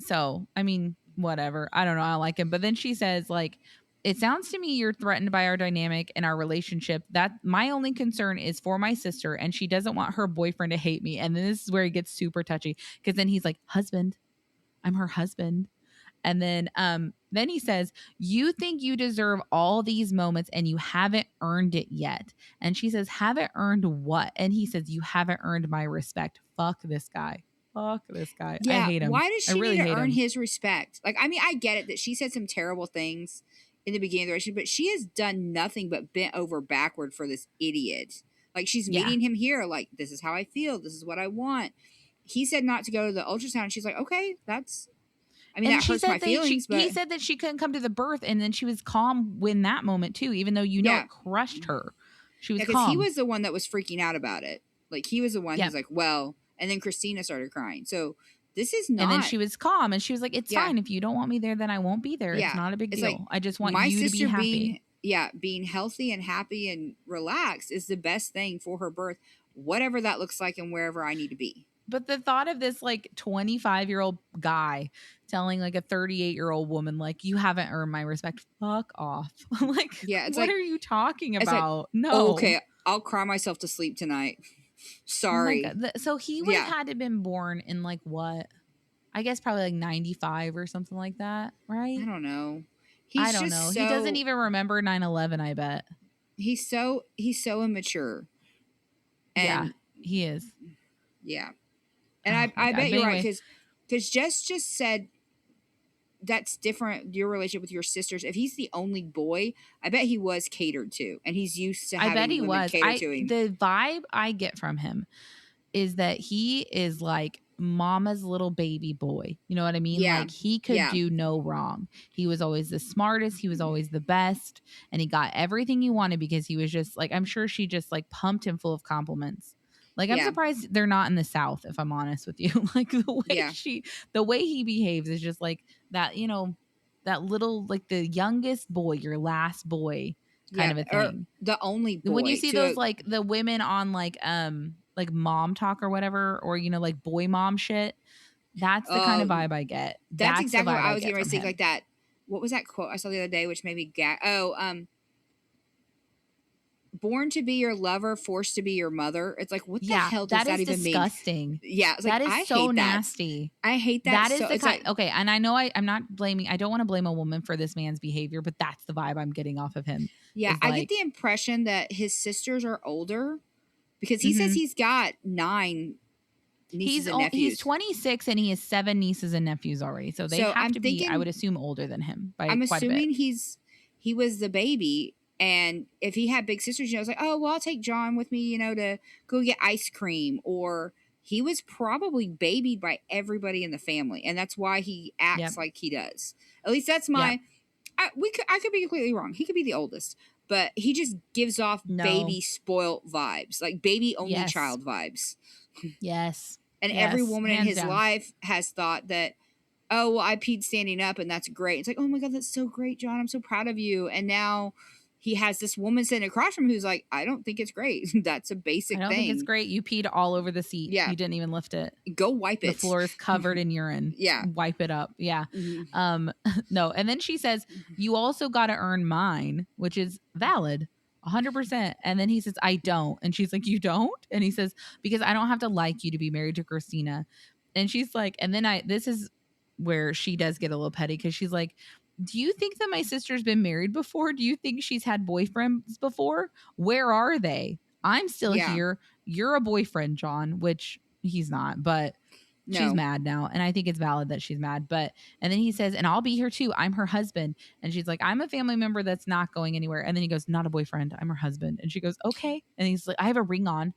So, I mean, whatever. I don't know. I like him. But then she says, like, it sounds to me you're threatened by our dynamic and our relationship. That my only concern is for my sister, and she doesn't want her boyfriend to hate me. And then this is where he gets super touchy because then he's like, husband, I'm her husband. And then he says, "You think you deserve all these moments and you haven't earned it yet." And she says, "Haven't earned what?" And he says, "You haven't earned my respect." Fuck this guy. Fuck this guy. I yeah, hate him. why does I she need really to hate earn him. his respect? Like, I mean, I get it that she said some terrible things in the beginning of the relationship, but she has done nothing but bent over backward for this idiot. Like, she's Yeah. meeting him here, like, this is how I feel, this is what I want. He said not to go to the ultrasound. And she's like, okay, that's, I mean, And that she hurts my said feelings, he but said that she couldn't come to the birth, and then she was calm in that moment too, even though yeah, it crushed her. She was yeah, because he calm. was the one that was freaking out about it. Like, he was the one Yep. who's like, well, and then Christina started crying. So this is And then not, she was calm and she was like, "It's yeah, fine. If you don't want me there, then I won't be there. It's yeah. not a big It's like deal. I just want my you to be sister happy." being healthy and happy and relaxed is the best thing for her birth, whatever that looks like and wherever I need to be. But the thought of this like 25-year-old guy telling like a 38-year-old woman, like, "You haven't earned my respect." Fuck off. Like, Yeah, it's what like are you talking it's like, about? oh, No. okay, I'll cry myself to sleep tonight. Oh my Sorry. God. So he would have Yeah, had to been born in like what? I guess probably like 95 or something like that, I right? don't know. I He's don't know. just He doesn't so even remember 9/11, I bet. he's so immature. Yeah, And he is. yeah. And Oh my I God. bet But you're right anyway, because Jess just said that's different your relationship with your sisters. If he's the only boy, I bet he was catered to and he's used to I bet having he women was. cater to him. The vibe I get from him is that he is like mama's little baby boy. You know what I mean? Yeah. Like he could Yeah. do no wrong. He was always the smartest, he was always the best, and he got everything he wanted because he was just like, I'm sure she just like pumped him full of compliments. Like I'm Yeah. surprised they're not in the South, if I'm honest with you. Like Yeah. the way he behaves is just like that, that little like the youngest boy, your last boy kind Yeah. of a Or thing. the only When you boy see to those like the women on like mom talk or whatever, or like boy mom shit, that's the kind of um vibe I get. that's That's the exactly what vibe I I was getting get ready to from think him. like that. What was that quote I saw the other day which made me born to be your lover, forced to be your mother. It's like what the Yeah, hell does that that is even mean? disgusting. Yeah, it's like That is I so hate that. nasty. I hate that That is so the it's kind. like Okay, and I know I'm not blaming. I don't want to blame a woman for this man's behavior, but that's the vibe I'm getting off of him. yeah, Is I get like, the impression that his sisters are older because he says mhm. he's got 9 nieces and He's nephews. 26 and he has 7 nieces and nephews already, so they So have I'm to be, I thinking would assume, older than him by I'm quite a bit. assuming he was the baby, and if he had big sisters, it's like, oh well, I'll take John with me, to go get ice cream, or he was probably babied by everybody in the family, and that's why he Yep. acts like he does. At least that's Yep. my. I could be completely wrong. He could be the oldest, but he just gives off No. baby spoilt vibes, like baby only Yes. child vibes. Yes. And every Yes. woman in Hands his down. life has thought that, oh, well, I peed standing up and that's great. It's like, oh my God, that's so great, John. I'm so proud of you. And now he has this woman sitting across from him who's like, I don't think it's great. That's a I basic don't think it's thing. great. You peed all over the seat. Yeah. You didn't even lift it. Go wipe The it. floor is covered in urine. Yeah. Wipe it up. Yeah. Mhm. No. And then she says, you also got to earn mine, which is valid. 100%. And then he says, I don't. And she's like, you don't? And he says, because I don't have to like you to be married to Christina. And she's like, and then this is where she does get a little petty because she's like, do you think that my sister's been married before? Do you think she's had boyfriends before? Where are they? I'm still Yeah. here. You're a boyfriend, John, which he's not, but she's No. mad now. And I think it's valid that she's mad. But, and then he says, and I'll be here too. I'm her husband. And she's like, I'm a family member that's not going anywhere. And then he goes, not a boyfriend. I'm her husband. And she goes, okay. And he's like, I have a ring on.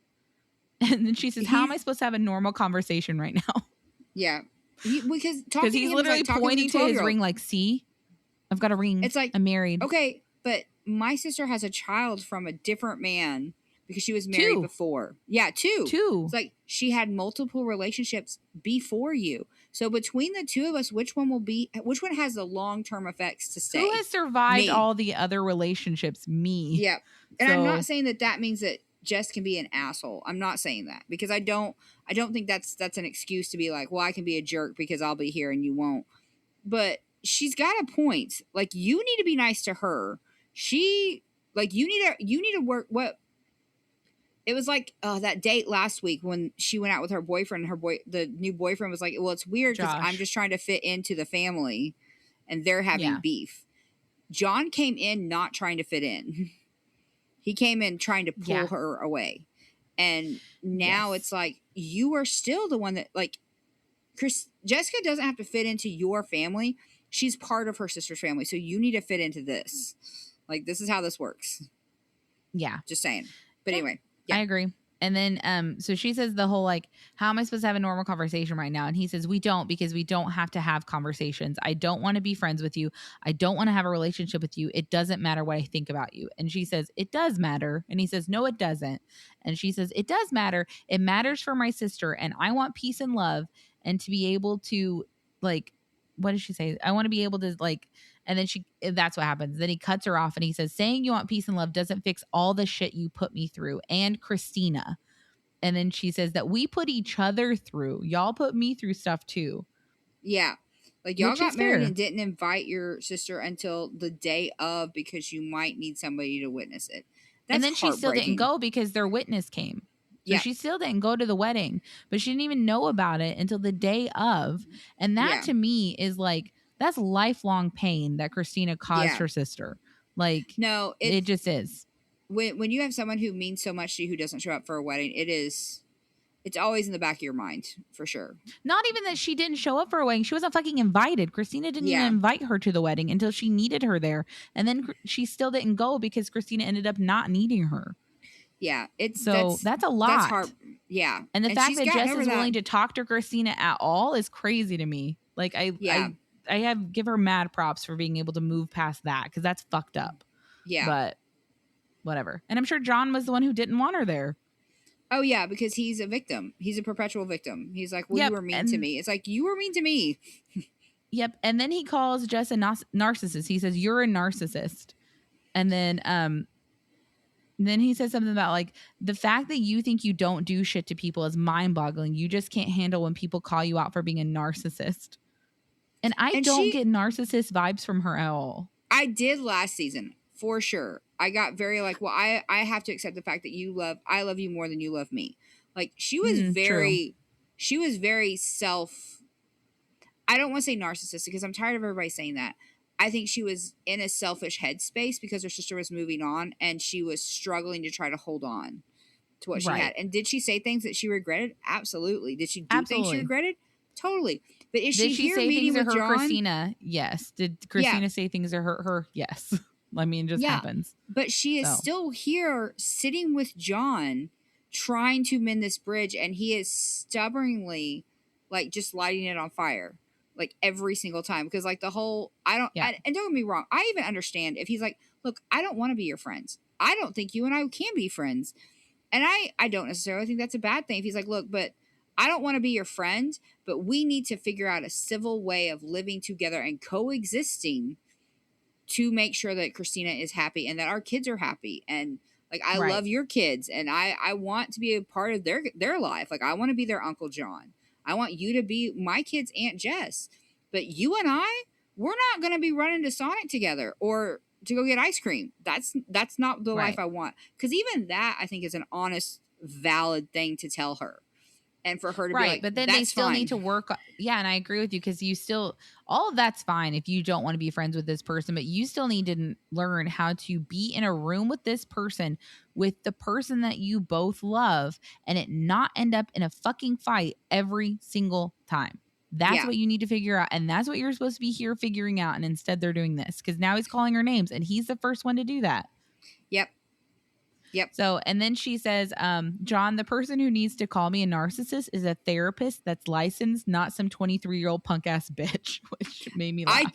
And then she says, how am I supposed to have a normal conversation right now? Yeah. Because Because he's literally pointing to his ring like, see, I've got a ring. It's like, I'm married. Okay, but my sister has a child from a different man because she was married 2. before. Yeah, 2. 2. It's like she had multiple relationships before you. So between the two of us, which one has the long-term effects to stay? Who has survived Me. all the other relationships? Me. Yeah. And I'm So- not saying that means that Jess can be an asshole. I'm not saying that because I don't think that's an excuse to be like, well, I can be a jerk because I'll be here and you won't. But she's got a point. Like, you need to be nice to her. You need to work. What it was like that date last week when she went out with her boyfriend. The new boyfriend was like, well, it's weird because Josh. I'm just trying to fit into the family, and they're having Yeah. beef. John came in not trying to fit in. He came in trying to pull her away, and now it's like you are still the one that like. Jessica doesn't have to fit into your family. She's part of her sister's family. So you need to fit into this. Like, this is how this works. Yeah. Just saying. But anyway. Yeah. I agree. And then so she says the whole like, how am I supposed to have a normal conversation right now? And he says, we don't, because we don't have to have conversations. I don't want to be friends with you. I don't want to have a relationship with you. It doesn't matter what I think about you. And she says, it does matter. And he says, no, it doesn't. And she says, it does matter. It matters for my sister. And I want peace and love and to be able to like, what does she say? I want to be able to like, and then that's what happens. Then he cuts her off and he says, saying you want peace and love doesn't fix all the shit you put me through and Christina. And then she says that we put each other through. Y'all put me through stuff too. Yeah. Like, y'all Which got is married fair. and didn't invite your sister until the day of because you might need somebody to witness it. That's And then she still didn't heartbreaking. go because their witness came. So Yeah. she still didn't go to the wedding, but she didn't even know about it until the day of. And that Yeah. to me is like, that's lifelong pain that Christina caused Yeah. her sister. Like, No, it just is. when you have someone who means so much to you who doesn't show up for a wedding, it's always in the back of your mind for sure. Not even that she didn't show up for a wedding. She wasn't fucking invited. Christina didn't Yeah. even invite her to the wedding until she needed her there. And then she still didn't go because Christina ended up not needing her. Yeah, That's a lot. That's hard. Yeah, And the fact she's that gotten Jess over is that. willing to talk to Christina at all is crazy to me. Like I give her mad props for being able to move past that because that's fucked up. Yeah. But whatever. And I'm sure John was the one who didn't want her there. Oh yeah, because he's a victim. He's a perpetual victim. He's like, well, Yep, you were mean to me. It's like, you were mean to me. Yep. And then he calls Jess a narcissist. He says, you're a narcissist. And then he says something about like the fact that you think you don't do shit to people is mind boggling. You just can't handle when people call you out for being a narcissist. And I don't get narcissist vibes from her at all. I did last season for sure. I got very like, well, I have to accept the fact that I love you more than you love me. Like she was very self. I don't want to say narcissistic because I'm tired of everybody saying that. I think she was in a selfish headspace because her sister was moving on and she was struggling to try to hold on to what she had. And did she say things that she regretted? Absolutely. Did she do things she regretted? Totally. But is did she say meeting things with to her, John? Christina? Yes. Did Christina say things to her? Yes. I mean, it just happens. But she is still here sitting with John trying to mend this bridge and he is stubbornly like just lighting it on fire. Like every single time. Because like the whole, and don't get me wrong. I even understand if he's like, look, I don't want to be your friends. I don't think you and I can be friends. And I don't necessarily think that's a bad thing. If he's like, look, but I don't want to be your friend, but we need to figure out a civil way of living together and coexisting to make sure that Christina is happy and that our kids are happy. And like, I Right. love your kids and I want to be a part of their life. Like, I want to be their Uncle John. I want you to be my kid's Aunt Jess. But you and I, we're not going to be running to Sonic together or to go get ice cream. That's not the life Right. I want. Because even that, I think, is an honest, valid thing to tell her. And for her to be Right. like, But then they that's still fine. need to work. Yeah. And I agree with you because you still, all of that's fine if you don't want to be friends with this person, but you still need to learn how to be in a room with this person, with the person that you both love, and it not end up in a fucking fight every single time. That's Yeah. what you need to figure out. And that's what you're supposed to be here figuring out. And instead they're doing this because now he's calling her names and he's the first one to do that. Yep. Yep. So, and then she says, John, the person who needs to call me a narcissist is a therapist that's licensed, not some 23-year-old punk ass bitch, which made me laugh.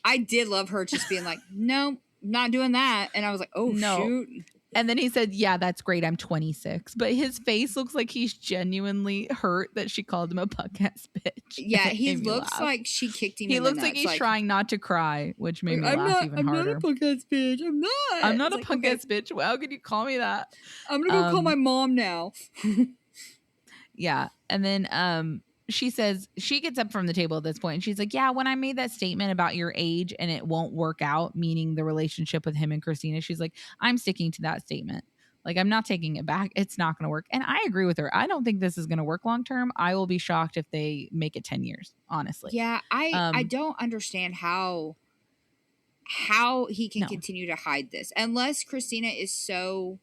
I did love her just being like, no, not doing that. And I was like, oh, No. shoot. And then he said, yeah, that's great. I'm 26. But his face looks like he's genuinely hurt that she called him a punk ass bitch. Yeah, It he made me looks laugh. like she kicked him He in the looks like nuts. he's trying not to cry, which made me laugh even harder. I'm not a punk ass bitch. I'm not. I'm not It's a like, punk okay, ass bitch. Well, how could you call me that? I'm going to go call my mom now. Yeah. And then she says, she gets up from the table at this point and she's like, yeah, when I made that statement about your age and it won't work out, meaning the relationship with him and Christina, she's like, I'm sticking to that statement. Like, I'm not taking it back. It's not going to work. And I agree with her. I don't think this is going to work long term. I will be shocked if they make it 10 years, honestly. Yeah, I don't understand how he can No. continue to hide this unless Christina is so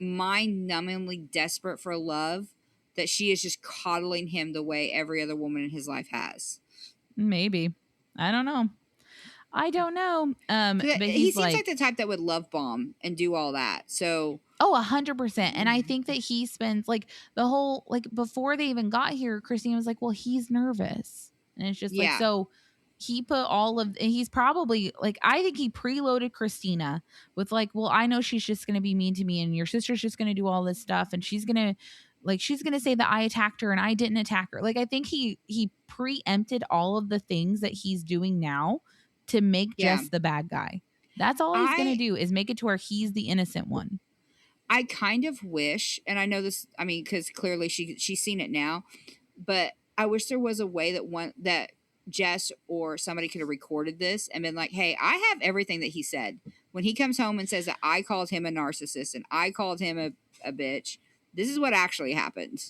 mind-numbingly desperate for love that she is just coddling him the way every other woman in his life has. Maybe. I don't know. But He he's seems like the type that would love bomb and do all that. So 100%. And I think that he spends like the whole, like before they even got here, Christine was like, well, he's nervous. And it's just like, Yeah. so he put all of, and he's probably like, I think he preloaded Christina with like, well, I know she's just going to be mean to me and your sister's just going to do all this stuff. And she's going to say that I attacked her and I didn't attack her. Like, I think he preempted all of the things that he's doing now to make Yeah. Jess the bad guy. That's all he's going to do is make it to where he's the innocent one. I kind of wish, and I know this, I mean, because clearly she's seen it now, but I wish there was a way that Jess or somebody could have recorded this and been like, hey, I have everything that he said. When he comes home and says that I called him a narcissist and I called him a bitch, this is what actually happened.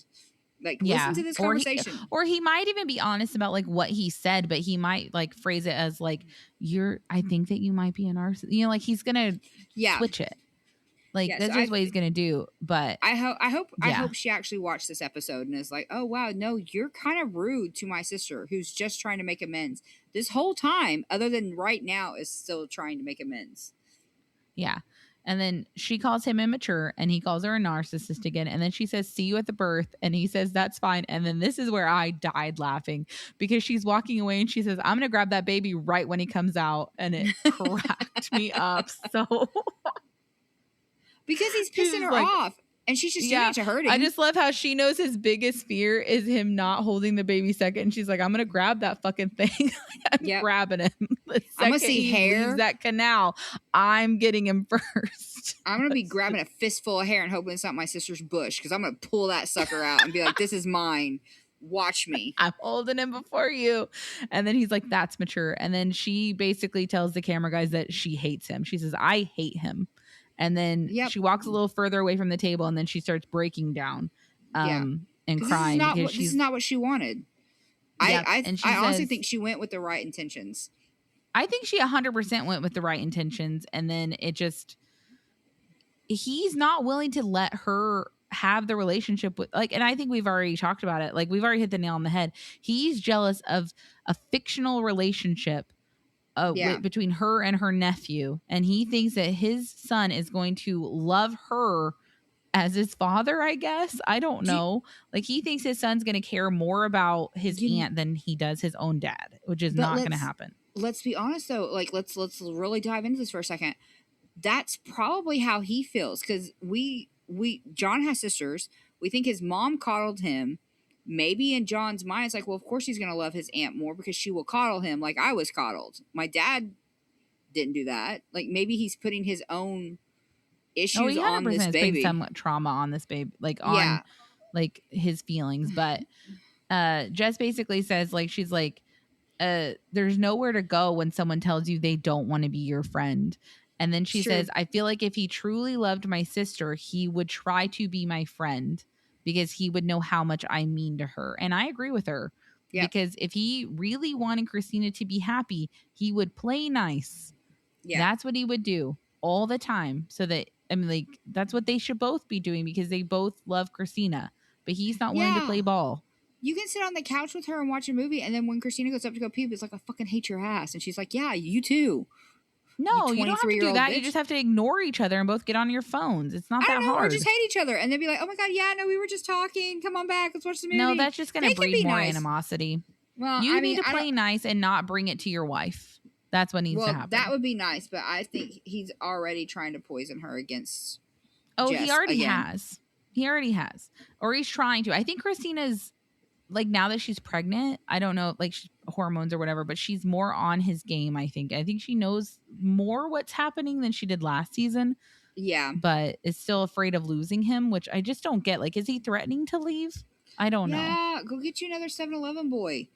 Like, listen to this conversation. Or he might even be honest about like what he said, but he might like phrase it as like, I think that you might be a narcissist. You know, like he's going to switch it. Like, that's just what he's going to do. But I hope she actually watched this episode and is like, oh, wow, no, you're kind of rude to my sister who's just trying to make amends. This whole time, other than right now, is still trying to make amends. Yeah. And then she calls him immature and he calls her a narcissist again. And then she says, see you at the birth. And he says, that's fine. And then this is where I died laughing because she's walking away and she says, I'm going to grab that baby right when he comes out. And it cracked me up so because he's pissing her off and she's just doing it to hurt him. I just love how she knows his biggest fear is him not holding the baby second. And she's like, I'm going to grab that fucking thing. I'm grabbing him. I'm going to see hair. Leaves that canal. I'm getting him first. I'm going to be grabbing a fistful of hair and hoping it's not my sister's bush because I'm going to pull that sucker out and be like, this is mine. Watch me. I'm holding him before you. And then he's like, that's mature. And then she basically tells the camera guys that she hates him. She says, I hate him. And then she walks a little further away from the table and then she starts breaking down and crying. This is not what she wanted. I honestly think she went with the right intentions. I think she 100% went with the right intentions. And then he's not willing to let her have the relationship with and I think we've already talked about it. Like, we've already hit the nail on the head. He's jealous of a fictional relationship between her and her nephew, and he thinks that his son is going to love her as his father, I guess. I don't know. Like, he thinks his son's going to care more about his aunt than he does his own dad, which is not going to happen. Let's be honest though. Like, let's really dive into this for a second. That's probably how he feels because John has sisters. We think his mom coddled him. Maybe in John's mind, it's like, well, of course he's going to love his aunt more because she will coddle him like I was coddled. My dad didn't do that. Like maybe he's putting his own Oh, issues he on this 100% is putting baby. some trauma on this baby, like on Yeah. like his feelings. But Jess basically says, like, she's like, there's nowhere to go when someone tells you they don't want to be your friend. And then she It's true. says, I feel like if he truly loved my sister, he would try to be my friend because he would know how much I mean to her. And I agree with her, Yep. because if he really wanted Christina to be happy, he would play nice. Yeah. That's what he would do all the time. So that, I mean, like, that's what they should both be doing, because they both love Christina, but he's not willing to Yeah. play ball. You can sit on the couch with her and watch a movie, and then when Christina goes up to go pee, it's like, I fucking hate your ass. And she's like, yeah, you too. You No, you don't have to do 23-year-old that. bitch. You just have to ignore each other and both get on your phones. It's not I that don't know, or hard. just hate each other, and then be like, oh my god, yeah, no, we were just talking. Come on back, let's watch the movie. No, that's just going They to can breed be more nice. animosity. Well, You I need mean, to I play don't. nice and not bring it to your wife. That's what needs to Well, happen. that would be nice, but I think he's already trying to poison her against. Oh, Jess he already again. has. He already has. Or he's trying to. I think Christina's, like, now that she's pregnant, I don't know, like, hormones or whatever, but she's more on his game, I think. I think she knows more what's happening than she did last season, Yeah. but is still afraid of losing him, which I just don't get. Like, is he threatening to leave? I don't know. Yeah, go get you another 7-Eleven boy.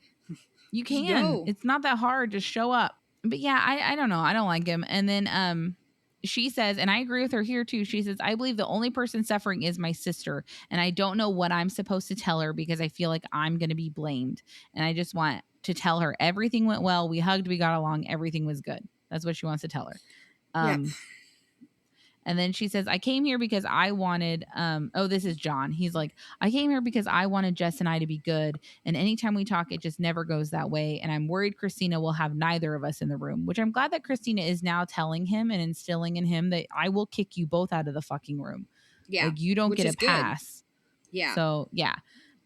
You Just can. go. It's not that hard. Just show up. But yeah, I don't know. I don't like him. And then she says, and I agree with her here too. She says, I believe the only person suffering is my sister, and I don't know what I'm supposed to tell her because I feel like I'm going to be blamed. And I just want to tell her everything went well. We hugged, we got along, everything was good. That's what she wants to tell her. Yep. And then she says, I came here because I wanted, oh, this is John. He's like, I came here because I wanted Jess and I to be good. And anytime we talk, it just never goes that way. And I'm worried Christina will have neither of us in the room, which I'm glad that Christina is now telling him and instilling in him that I will kick you both out of the fucking room. Yeah. Like, you don't which get is a good. pass. Yeah. So, yeah.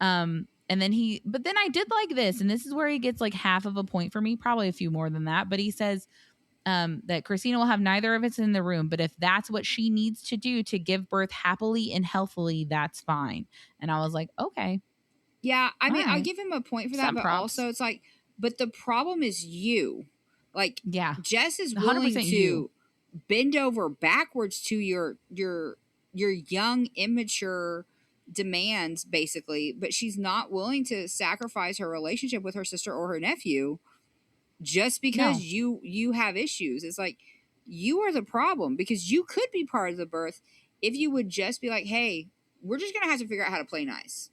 And then but then I did like this. And this is where he gets like half of a point for me, probably a few more than that. But he says, that Christina will have neither of us in the room, but if that's what she needs to do to give birth happily and healthily, that's fine. And I was like, okay. Yeah, I mean, I'll right. give him a point for that, Some but props. also it's like, but the problem is you. Like, Yeah. Jess is willing 100% to you. bend over backwards to your young, immature demands, basically, but she's not willing to sacrifice her relationship with her sister or her nephew just because No. you have issues. It's like, you are the problem, because you could be part of the birth if you would just be like, hey, we're just gonna have to figure out how to play nice.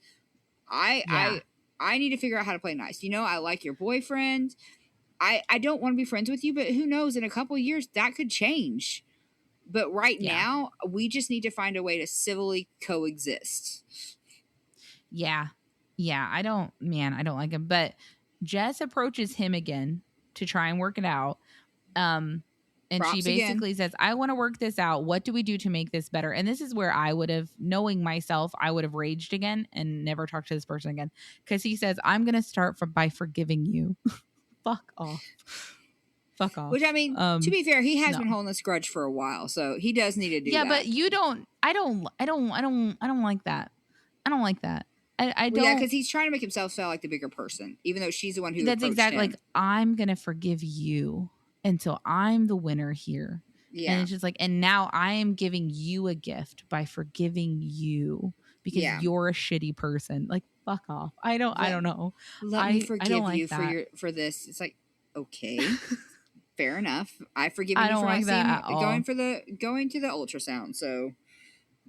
Yeah. I need to figure out how to play nice. You know, I like your boyfriend. I don't want to be friends with you, but who knows, in a couple of years that could change. But right Yeah. now, we just need to find a way to civilly coexist. Yeah. Yeah. I don't like him. But Jess approaches him again to try and work it out. And Props she basically says, I want to work this out. What do we do to make this better? And this is where I would have, knowing myself, I would have raged again and never talked to this person again. Because he says, I'm going to start by forgiving you. Fuck off. Fuck off. Which, I mean, to be fair, he has no. been holding this grudge for a while, so he does need to do that. Yeah, but you don't. I don't like that. I don't like that. I don't. Well, yeah, because he's trying to make himself sound like the bigger person, even though she's the one who. That's exactly him. like, I'm gonna forgive you until I'm the winner here. Yeah. And it's just like, and now I am giving you a gift by forgiving you because you're a shitty person. Like, fuck off. I don't know. Let me forgive like you that. for this. It's like, okay, fair enough. I forgive you I don't for like that at all. going to the ultrasound. So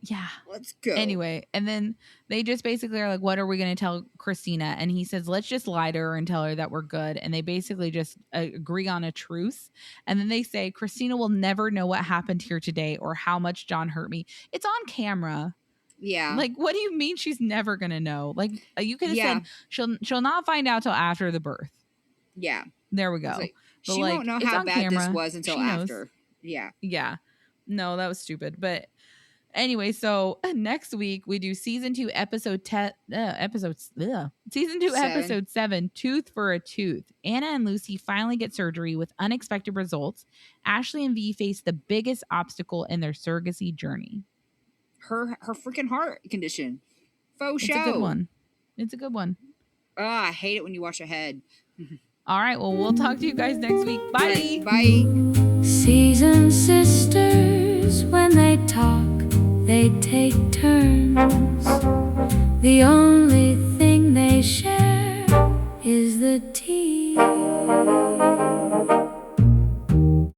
yeah, let's go. Anyway, and then they just basically are like, what are we going to tell Christina? And he says, let's just lie to her and tell her that we're good. And they basically just agree on a truce. And then they say, Christina will never know what happened here today or how much John hurt me. It's on camera. Yeah. Like, what do you mean she's never going to know? Like, you could have said she'll not find out till after the birth. Yeah. There we go. Like, she won't know how bad this was until after. Yeah. Yeah. No, that was stupid. But anyway, so next week we do season 2, episode 7, Tooth for a Tooth. Anna and Lucy finally get surgery with unexpected results. Ashley and V face the biggest obstacle in their surrogacy journey. Her freaking heart condition. Faux show. It's a good one. Oh, I hate it when you watch ahead. All right, well, we'll talk to you guys next week. Bye. Bye. Seasoned sisters, when they talk, they take turns. The only thing they share is the tea.